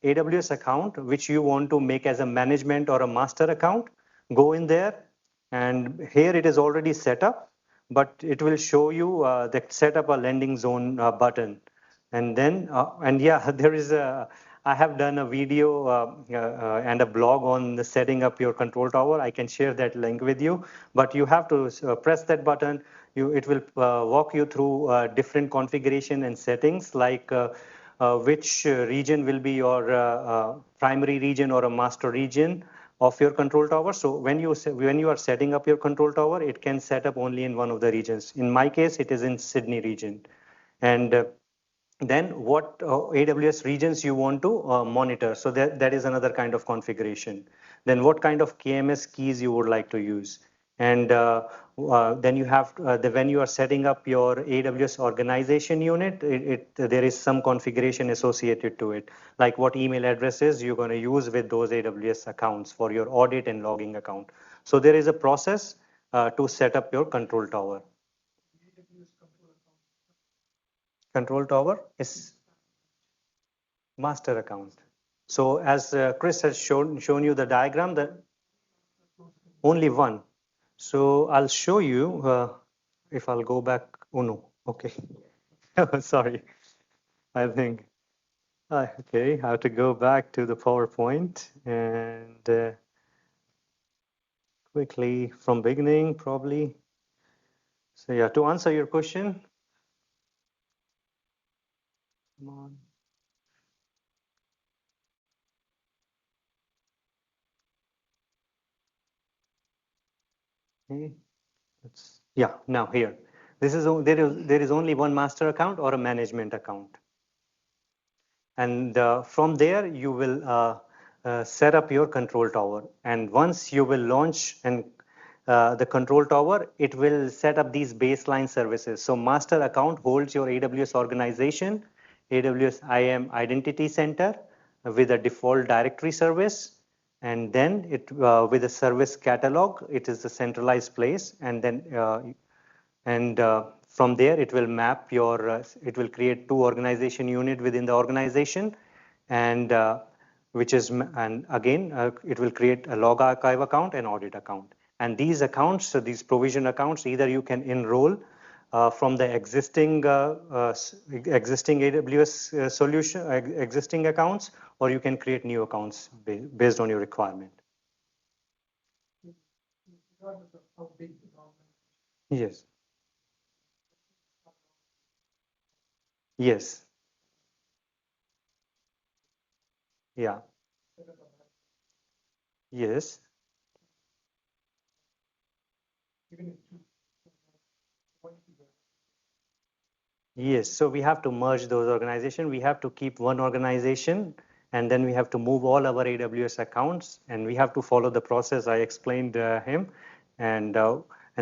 AWS account, which you want to make as a management or a master account. Go in there, and here it is already set up, but it will show you that set up a landing zone button. And then, and yeah, there is I have done a video and a blog on the setting up your control tower. I can share that link with you, but you have to press that button. It will walk you through different configuration and settings, like which region will be your primary region or a master region, of your control tower. So when you are setting up your control tower, it can set up only in one of the regions. In my case, it is in Sydney region. And then what AWS regions you want to monitor. So that is another kind of configuration. Then what kind of KMS keys you would like to use. And then you have when you are setting up your AWS organization unit, there is some configuration associated to it, like what email addresses you're going to use with those AWS accounts for your audit and logging account. So there is a process to set up your control tower. Control tower is master account. So as Chris has shown you the diagram, that only one. So I'll show you if I'll go back. Oh no, okay. Sorry, I think. Okay, I have to go back to the PowerPoint and quickly from beginning probably. So yeah, to answer your question. Come on. Okay. Yeah, now here. There is only one master account or a management account. And from there, you will set up your control tower. And once you will launch the control tower, it will set up these baseline services. So master account holds your AWS organization, AWS IAM Identity Center with a default directory service. And then with a service catalog, it is the centralized place. And then from there it will map it will create two organization unit within the organization, and again it will create a log archive account and audit account. And these accounts, so these provision accounts, either you can enroll from the existing AWS solution, existing accounts, or you can create new accounts based on your requirement. Yes. Yes. Yeah. Yes. Yes, so we have to merge those organizations. We have to keep one organization, and then we have to move all our AWS accounts, and we have to follow the process I explained him. And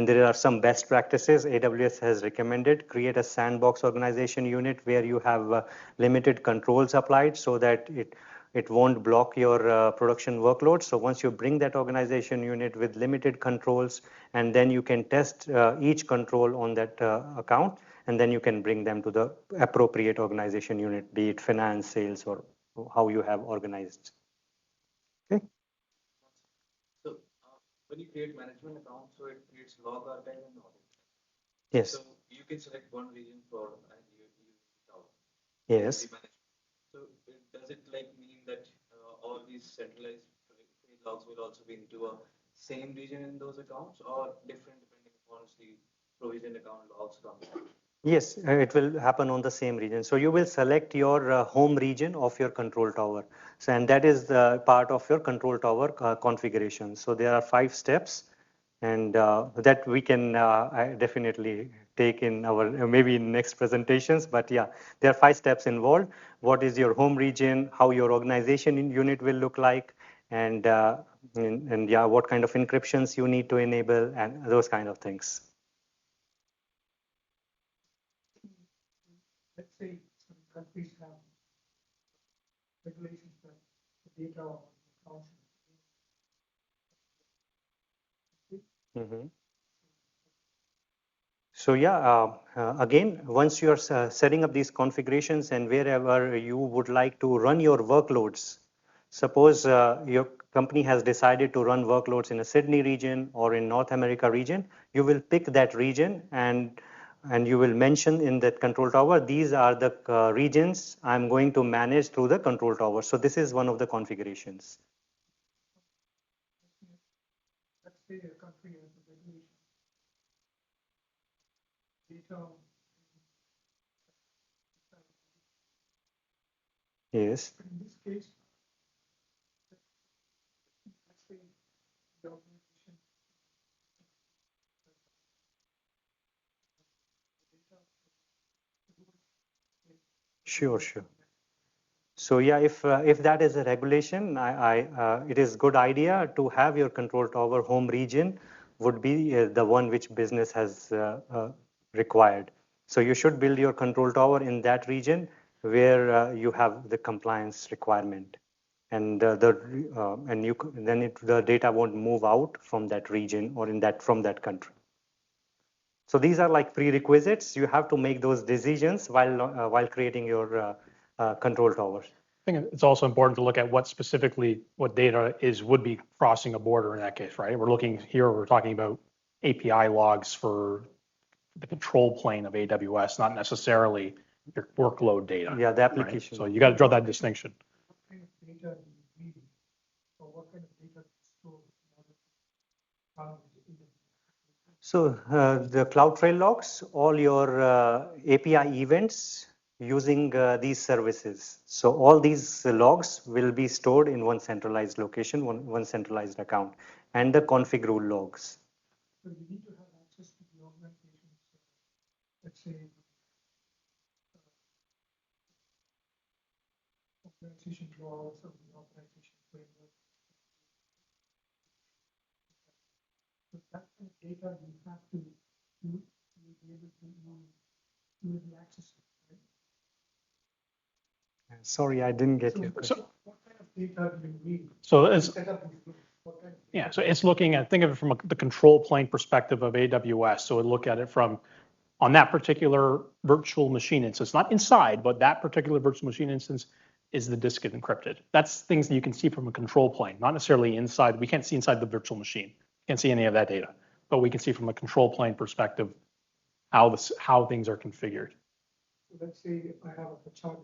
there are some best practices AWS has recommended. Create a sandbox organization unit where you have limited controls applied so that it won't block your production workload. So once you bring that organization unit with limited controls, and then you can test each control on that account, and then you can bring them to the appropriate organization unit, be it finance, sales, or how you have organized. Okay. So when you create management account, so it creates log archive and audit. Yes. So you can select one region for and you tower. Yes. So does it like mean that all these centralized logs will also be into a same region in those accounts, or different depending upon the provision account logs come? Yes, it will happen on the same region. So you will select your home region of your control tower. So, and that is the part of your control tower configuration. So there are 5 steps, and that we can definitely take in our maybe in next presentations. But yeah, there are 5 steps involved. What is your home region? How your organization unit will look like, and yeah, what kind of encryptions you need to enable, and those kind of things. Let's say some countries have regulations that the data accounts. Mm-hmm. So yeah, again, once you are setting up these configurations and wherever you would like to run your workloads, suppose your company has decided to run workloads in a Sydney region or in North America region, you will pick that region and you will mention in that control tower, these are the regions I'm going to manage through the control tower. So this is one of the configurations. Let's say a country has a regulation. Data. Yes. In this case, let's say Sure, sure. So yeah, if that is a regulation, it is good idea to have your control tower home region would be the one which business has required. So you should build your control tower in that region where you have the compliance requirement, and the data won't move out from that region or from that country. So these are like prerequisites. You have to make those decisions while creating your control towers. I think it's also important to look at what data would be crossing a border in that case, right? We're talking about API logs for the control plane of AWS, not necessarily your workload data. Yeah, the right? application. So you got to draw that distinction. What kind of data do you need, or what kind of data to store So the CloudTrail logs all your API events using these services. So all these logs will be stored in one centralized location, one centralized account, and the config rule logs. So you need to have access to the organization's, let's say, organization logs or the organization framework. So that kind of data you have to be able to easily access it, right? Sorry, I didn't get you. So, what kind of data do you need? so it's, Set up these groups. What kind of yeah, so it's think of it from the control plane perspective of AWS. So look at it from on that particular virtual machine instance, not inside, but that particular virtual machine instance is the disk encrypted. That's things that you can see from a control plane, not necessarily inside. We can't see inside the virtual machine. Can't see any of that data, but we can see from a control plane perspective how things are configured. So let's say I have a chart.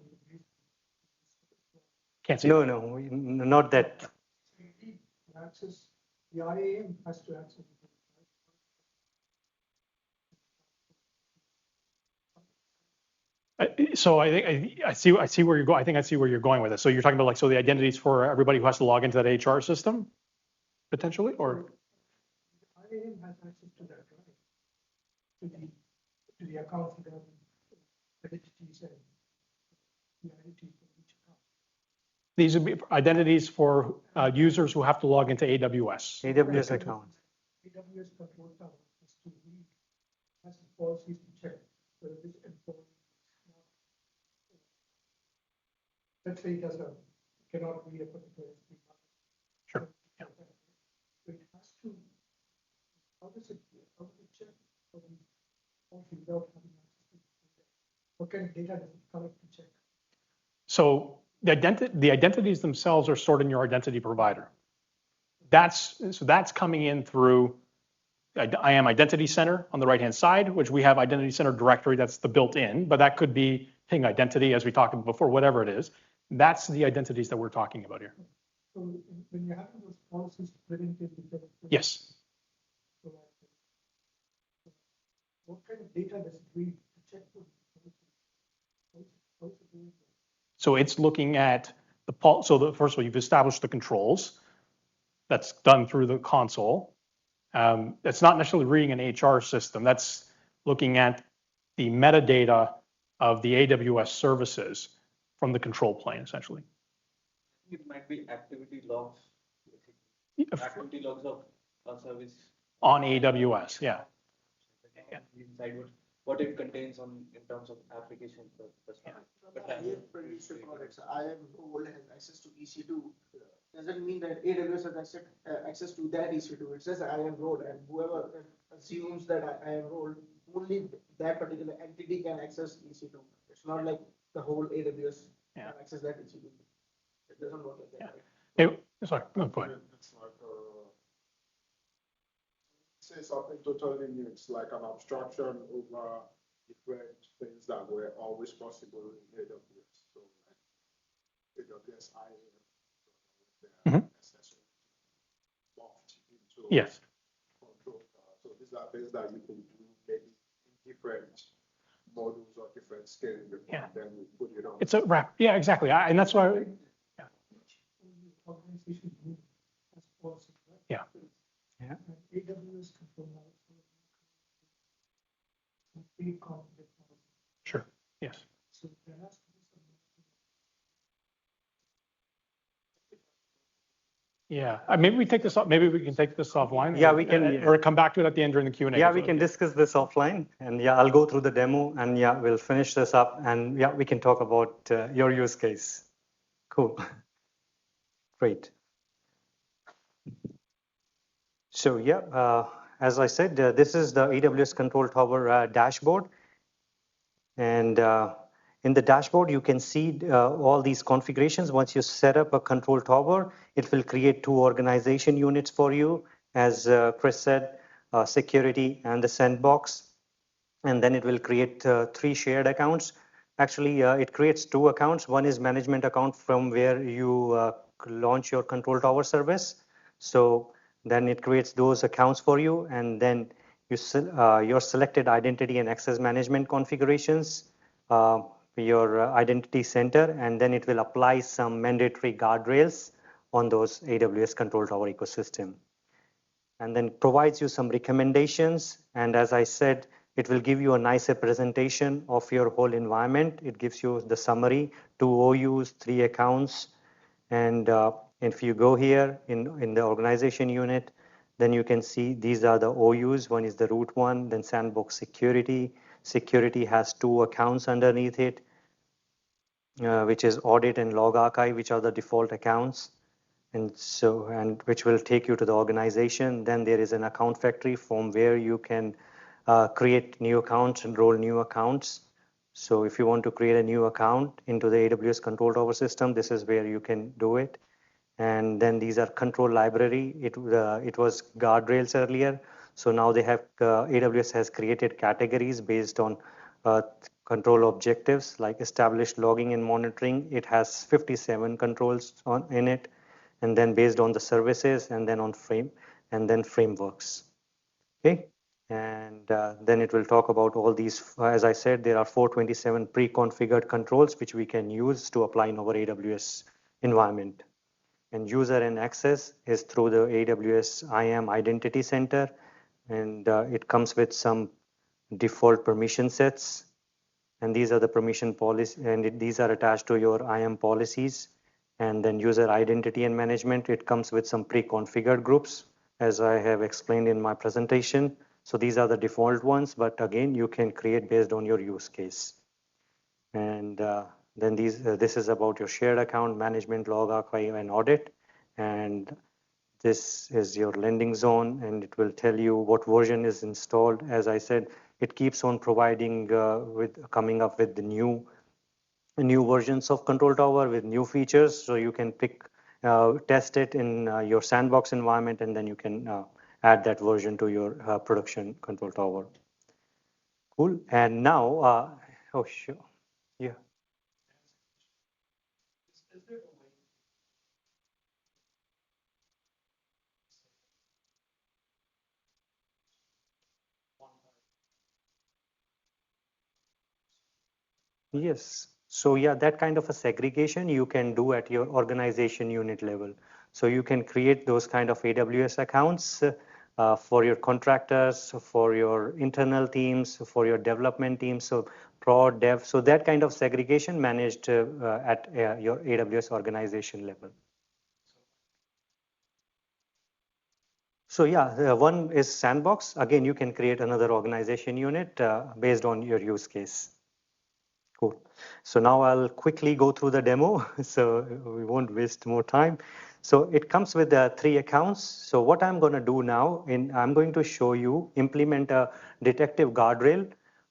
Can't see. No, not that. You need to access, the IAM has to access it. So I see where you're going. I think I see where you're going with it. So you're talking about the identities for everybody who has to log into that HR system, potentially, or The IAM has access to that, right? To the accounts that have identities and the identities for each account. these would be identities for users who have to log into AWS. AWS account. AWS Control Tower has to read, has policies to check whether this employee is not. Let's say cannot read a particular SP. Sure. Yeah. So it has to, how does it check for these policies without having access to data? What kind of data does it collect to check? So the identities themselves are stored in your identity provider. That's coming in through IAM Identity Center on the right-hand side, which we have Identity Center directory that's the built-in, but that could be Ping Identity, as we talked about before, whatever it is. That's the identities that we're talking about here. So when you're having those policies presented, Yes. What kind of data does it read to check for policies? So it's looking at first of all, you've established the controls. That's done through the console. It's not necessarily reading an HR system. That's looking at the metadata of the AWS services from the control plane, essentially. It might be activity logs. Activity logs of a service. On AWS, yeah. Inside what it contains in terms of application perspective. But IAM role has access to EC2. Doesn't mean that AWS has access to that EC2. It says IAM role, and whoever assumes that IAM role, only that particular entity can access EC2. It's not like the whole AWS can access that EC2. It doesn't work like that. Yeah. Right? Sorry, go ahead. It's like say something totally new. It's like an abstraction over different things that were always possible in AWS. So like AWS IAM, Yes. Control. So these are things that you can do maybe in different models or different scales before, and then we put it on. It's a wrap. Yeah, exactly. And that's why. Yeah. Organization has policy, right? Yeah. Yeah. And AWS Control Tower. Big conflict policy. Sure. Yes. So there has to be some Yeah, maybe we take this off. Maybe we can take this offline. Yeah, we can. Or come back to it at the end during the Q&A. Yeah, we can discuss this offline, and yeah, I'll go through the demo, and yeah, we'll finish this up, and yeah, we can talk about your use case. Cool. Great. So yeah, as I said, this is the AWS Control Tower dashboard, and in the dashboard, you can see all these configurations. Once you set up a control tower, it will create 2 organization units for you, as Chris said, security and the sandbox. And then it will create 3 shared accounts. Actually, it creates 2 accounts. One is management account from where you launch your control tower service. So then it creates those accounts for you, and then your selected identity and access management configurations, your identity center, and then it will apply some mandatory guardrails on those AWS Control Tower ecosystem. And then provides you some recommendations. And as I said, it will give you a nicer presentation of your whole environment. It gives you the summary, 2 OUs, 3 accounts. And if you go here in the organization unit, then you can see these are the OUs. One is the root one, then sandbox security. Security has 2 accounts underneath it, which is audit and log archive, which are the default accounts. And which will take you to the organization. Then there is an account factory from where you can create new accounts and roll new accounts. So if you want to create a new account into the AWS Control Tower system, this is where you can do it. And then these are control library. It was guardrails earlier. So now they have AWS has created categories based on control objectives like established logging and monitoring. It has 57 controls in it, and then based on the services, and then on frameworks. Okay, and then it will talk about all these. As I said, there are 427 pre-configured controls which we can use to apply in our AWS environment. And user and access is through the AWS IAM Identity Center, and it comes with some default permission sets, and these are the permission policies, and these are attached to your IAM policies. And then user identity and management, it comes with some pre-configured groups, as I have explained in my presentation. So these are the default ones, but again, you can create based on your use case. And then this is about your shared account management, log archive, and audit. And this is your landing zone, and it will tell you what version is installed. As I said, it keeps on providing coming up with the new versions of Control Tower with new features. So you can test it in your sandbox environment, and then you can add that version to your production Control Tower. Cool. And now, oh sure, yeah. Yes. So yeah, that kind of a segregation you can do at your organization unit level. So you can create those kind of AWS accounts for your contractors, for your internal teams, for your development teams, so prod, dev. So that kind of segregation managed at your AWS organization level. So yeah, one is sandbox. Again, you can create another organization unit based on your use case. Cool. So now I'll quickly go through the demo, so we won't waste more time. So it comes with 3 accounts. So what I'm going to do now, I'm going to show you implement a detective guardrail.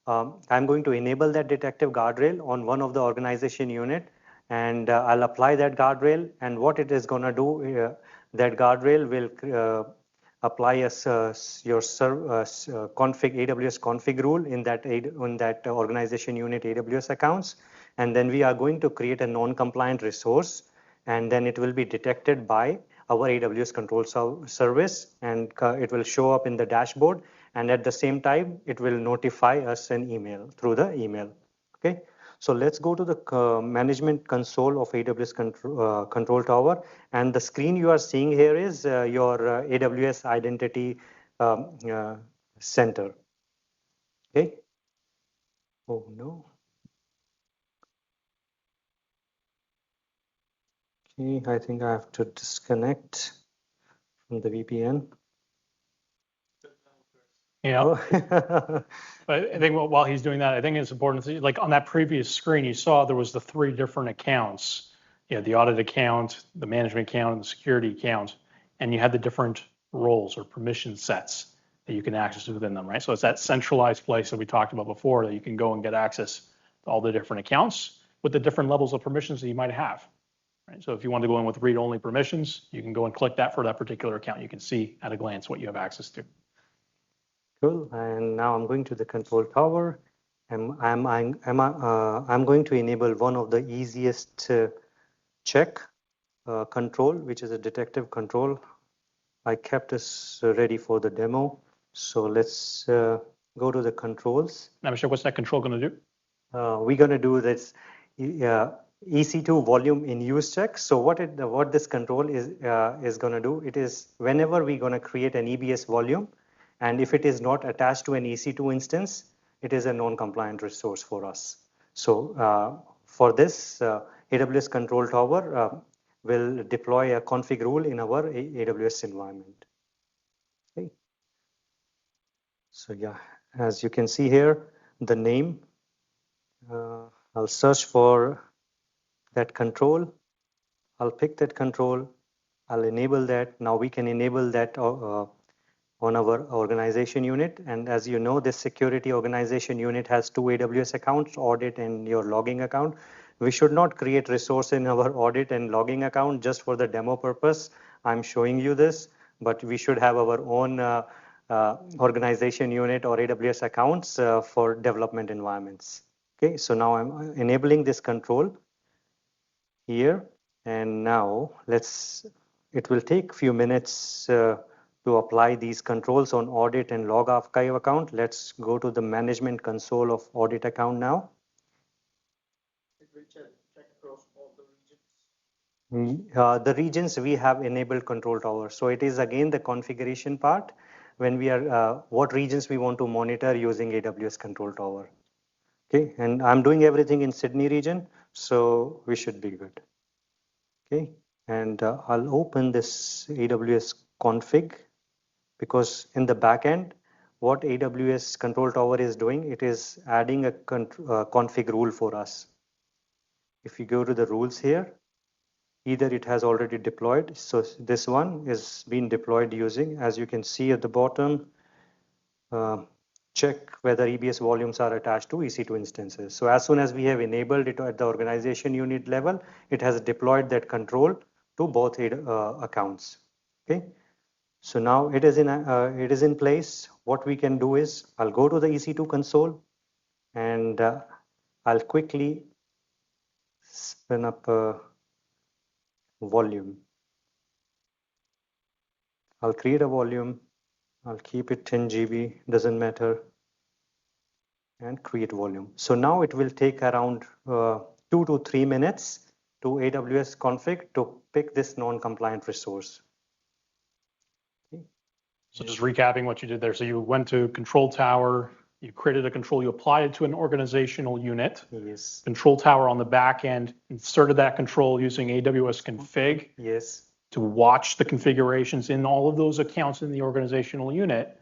I'm going to enable that detective guardrail on one of the organization unit, and I'll apply that guardrail. And what it is going to do, that guardrail will apply your config AWS config rule in that organization unit AWS accounts, and then we are going to create a non-compliant resource, and then it will be detected by our AWS control service, and it will show up in the dashboard, and at the same time it will notify us an email through the email. Okay. So let's go to the management console of AWS Control Tower. And the screen you are seeing here is your AWS Identity Center. Okay. Oh, no. Okay, I think I have to disconnect. the VPN. Yeah. Oh. But I think while he's doing that, I think it's important to see, like on that previous screen, you saw there was the 3 different accounts. You had the audit account, the management account, and the security account, and you had the different roles or permission sets that you can access within them, right? So it's that centralized place that we talked about before that you can go and get access to all the different accounts with the different levels of permissions that you might have. Right? So if you want to go in with read-only permissions, you can go and click that for that particular account. You can see at a glance what you have access to. Cool. And now I'm going to the control tower. And I'm going to enable one of the easiest check control, which is a detective control. I kept this ready for the demo. So let's go to the controls. Now, Michelle, what's that control going to do? We're going to do this EC2 volume in use check. So what this control is going to do, it is whenever we're going to create an EBS volume, and if it is not attached to an EC2 instance, it is a non-compliant resource for us. So for this, AWS Control Tower will deploy a config rule in our AWS environment. Okay. So yeah, as you can see here, the name, I'll search for that control. I'll pick that control. I'll enable that. Now we can enable that on our organization unit. And as you know, this security organization unit has 2 AWS accounts, audit and your logging account. We should not create resource in our audit and logging account just for the demo purpose. I'm showing you this, but we should have our own organization unit or AWS accounts for development environments. Okay, so now I'm enabling this control here. And now it will take a few minutes to apply these controls on audit and log archive account. Let's go to the management console of audit account now. It will check across all the regions. The regions we have enabled control tower. So it is again the configuration part when we are what regions we want to monitor using AWS Control Tower. Okay, and I'm doing everything in Sydney region, so we should be good. Okay, and I'll open this AWS config. Because in the backend, what AWS Control Tower is doing, it is adding a config rule for us. If you go to the rules here, either it has already deployed. So this one is being deployed using, as you can see at the bottom, check whether EBS volumes are attached to EC2 instances. So as soon as we have enabled it at the organization unit level, it has deployed that control to both accounts. Okay. So now it is in place. What we can do is I'll go to the EC2 console and I'll quickly spin up a volume. I'll create a volume. I'll keep it 10 GB, doesn't matter, and create volume. So now it will take around 2 to 3 minutes to AWS config to pick this non-compliant resource. So just recapping what you did there. So you went to Control Tower, you created a control, you applied it to an organizational unit. Yes. Control Tower on the back end inserted that control using AWS config. Yes. To watch the configurations in all of those accounts in the organizational unit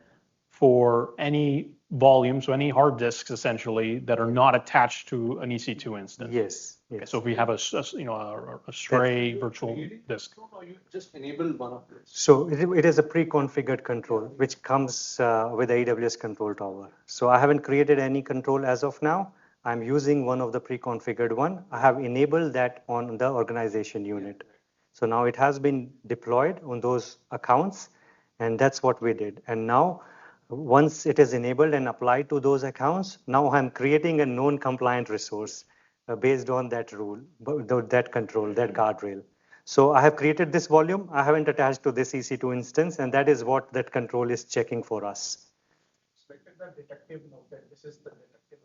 for any volumes, so any hard disks essentially that are not attached to an EC2 instance. Yes. Okay, so if we have a stray virtual disk. No, you just enable one of those. So it is a pre-configured control which comes with AWS Control Tower. So I haven't created any control as of now. I'm using one of the pre-configured one. I have enabled that on the organization unit. So now it has been deployed on those accounts, and that's what we did. And now once it is enabled and applied to those accounts, now I'm creating a non-compliant resource based on that rule, that control, that guardrail. So I have created this volume. I haven't attached to this EC2 instance, and that is what that control is checking for us. Expected that detective note that this is the detective.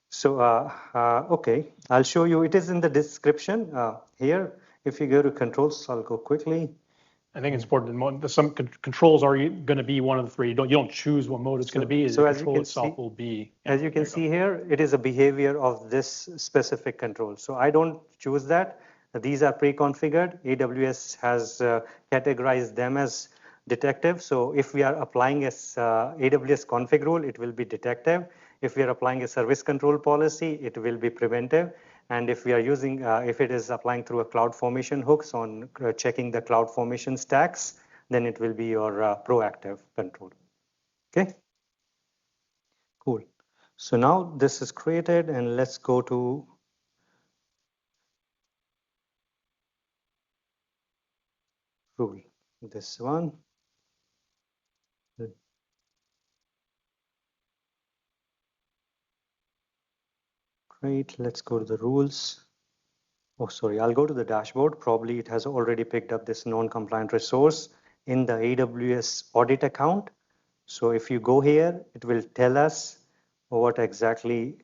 So, okay, I'll show you. It is in the description here. If you go to controls, I'll go quickly. I think it's important. Some controls are going to be one of the 3. You don't choose what mode it's going to be. So the as you control can itself see, will be. As you can see here, it is a behavior of this specific control. So I don't choose that. These are pre-configured. AWS has categorized them as detective. So if we are applying a AWS config rule, it will be detective. If we are applying a service control policy, it will be preventive. And if we are using, if it is applying through a cloud formation hooks on checking the cloud formation stacks, then it will be your proactive control. Okay, cool. So now this is created, and let's go to rule. This one. Great, let's go to the rules. Oh, sorry, I'll go to the dashboard. Probably it has already picked up this non-compliant resource in the AWS audit account. So if you go here, it will tell us what exactly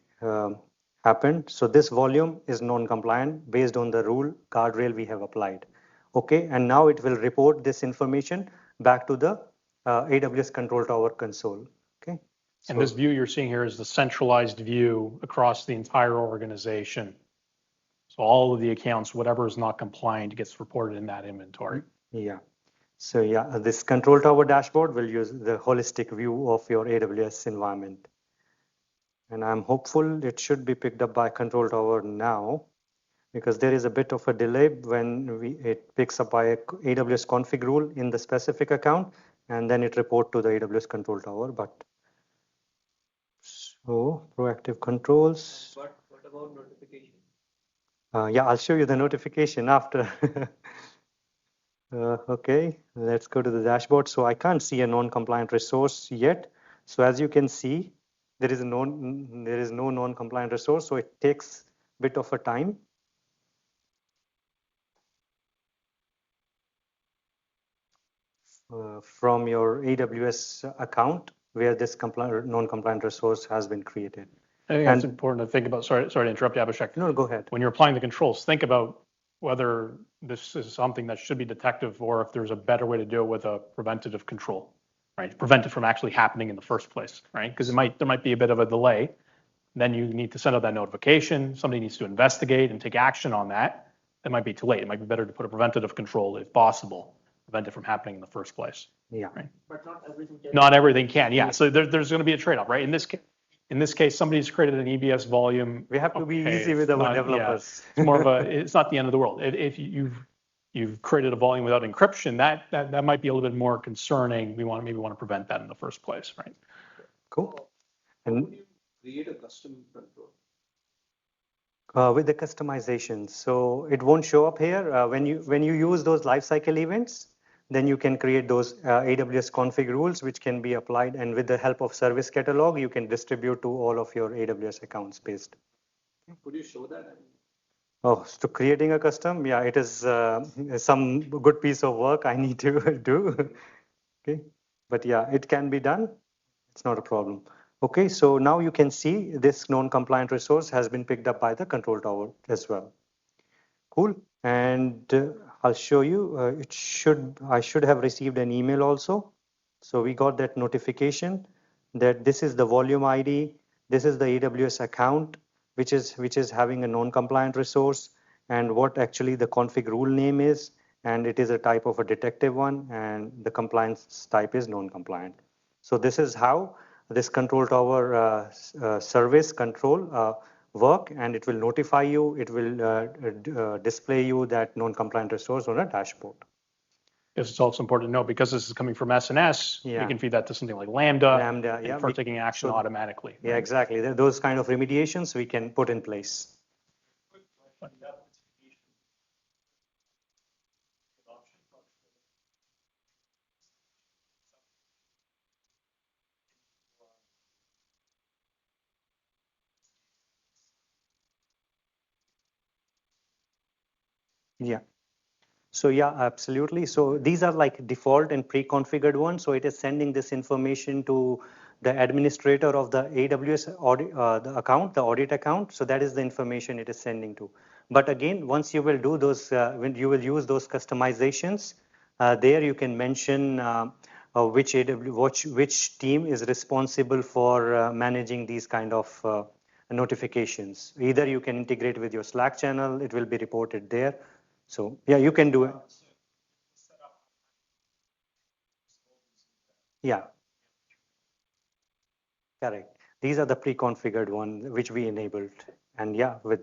happened. So this volume is non-compliant based on the rule guardrail we have applied. Okay, and now it will report this information back to the AWS Control Tower console. Okay. And this view you're seeing here is the centralized view across the entire organization. So all of the accounts, whatever is not compliant, gets reported in that inventory. Yeah. So yeah, this Control Tower dashboard will use the holistic view of your AWS environment. And I'm hopeful it should be picked up by Control Tower now, because there is a bit of a delay when it picks up by a AWS config rule in the specific account, and then it report to the AWS Control Tower. But so proactive controls. What about notification? Yeah, I'll show you the notification after. Okay, let's go to the dashboard. So I can't see a non-compliant resource yet. So as you can see, there is no non-compliant resource. So it takes a bit of a time. From your AWS account where this non-compliant resource has been created. I think that's important to think about. Sorry to interrupt you, Abhishek. No, go ahead. When you're applying the controls, think about whether this is something that should be detective or if there's a better way to do it with a preventative control, right? Prevent it from actually happening in the first place, right? Because there might be a bit of a delay. Then you need to send out that notification. Somebody needs to investigate and take action on that. It might be too late. It might be better to put a preventative control if possible, prevent it from happening in the first place. Yeah. Right? But not everything can. Not everything can, yeah. So there's going to be a trade-off, right? In this case, somebody's created an EBS volume. We have to be easy with our developers. Yeah, it's more of a. It's not the end of the world. If you've created a volume without encryption, that might be a little bit more concerning. We maybe want to prevent that in the first place, right? Cool. And would you create a custom control? With the customization, so it won't show up here. When you use those lifecycle events, then you can create those AWS config rules which can be applied, and with the help of service catalog, you can distribute to all of your AWS accounts based. Could you show that? Oh, so creating a custom, yeah, it is some good piece of work I need to do. Okay, but yeah, it can be done. It's not a problem. Okay, so now you can see this non-compliant resource has been picked up by the Control Tower as well. Cool, and I'll show you. I should have received an email also. So we got that notification that this is the volume ID. This is the AWS account, which is having a non-compliant resource, and what actually the config rule name is, and it is a type of a detective one, and the compliance type is non-compliant. So this is how this Control Tower service control work, and it will notify you. It will display you that non-compliant resource on a dashboard. Yes, it's also important to know because this is coming from SNS, Yeah. we can feed that to something like Lambda, yeah, for taking action automatically. Yeah, exactly. Those kind of remediations we can put in place. Yeah. So yeah, absolutely. So these are like default and pre-configured ones. So it is sending this information to the administrator of the AWS audit, the account, the audit account. So that is the information it is sending to. But again, once you will do those, when you will use those customizations, there you can mention which team is responsible for managing these kind of notifications. Either you can integrate with your Slack channel, it will be reported there. So yeah, you can do it. Yeah, correct. These are the pre-configured ones which we enabled. And yeah, with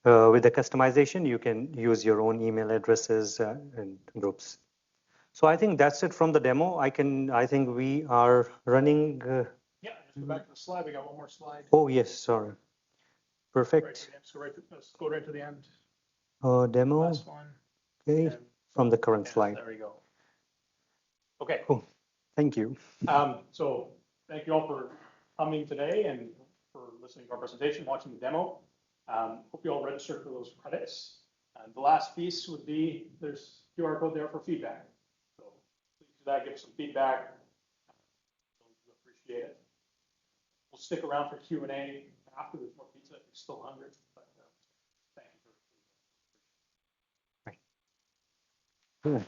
the customization, you can use your own email addresses and groups. So I think that's it from the demo. I think we are running. Yeah, just go back to the slide. We got one more slide. Oh yes, sorry. Perfect. Right, let's go right to the end. Demo. Last one. Okay, And from the current yeah, slide. there we go. Okay. Cool. Thank you. So thank you all for coming today and for listening to our presentation, watching the demo. Hope you all registered for those credits. And the last piece would be there's QR code there for feedback. So please do that, give us some feedback. We'll appreciate it. We'll stick around for Q&A after there's more pizza if you're still hungry. But thank you for. Cool.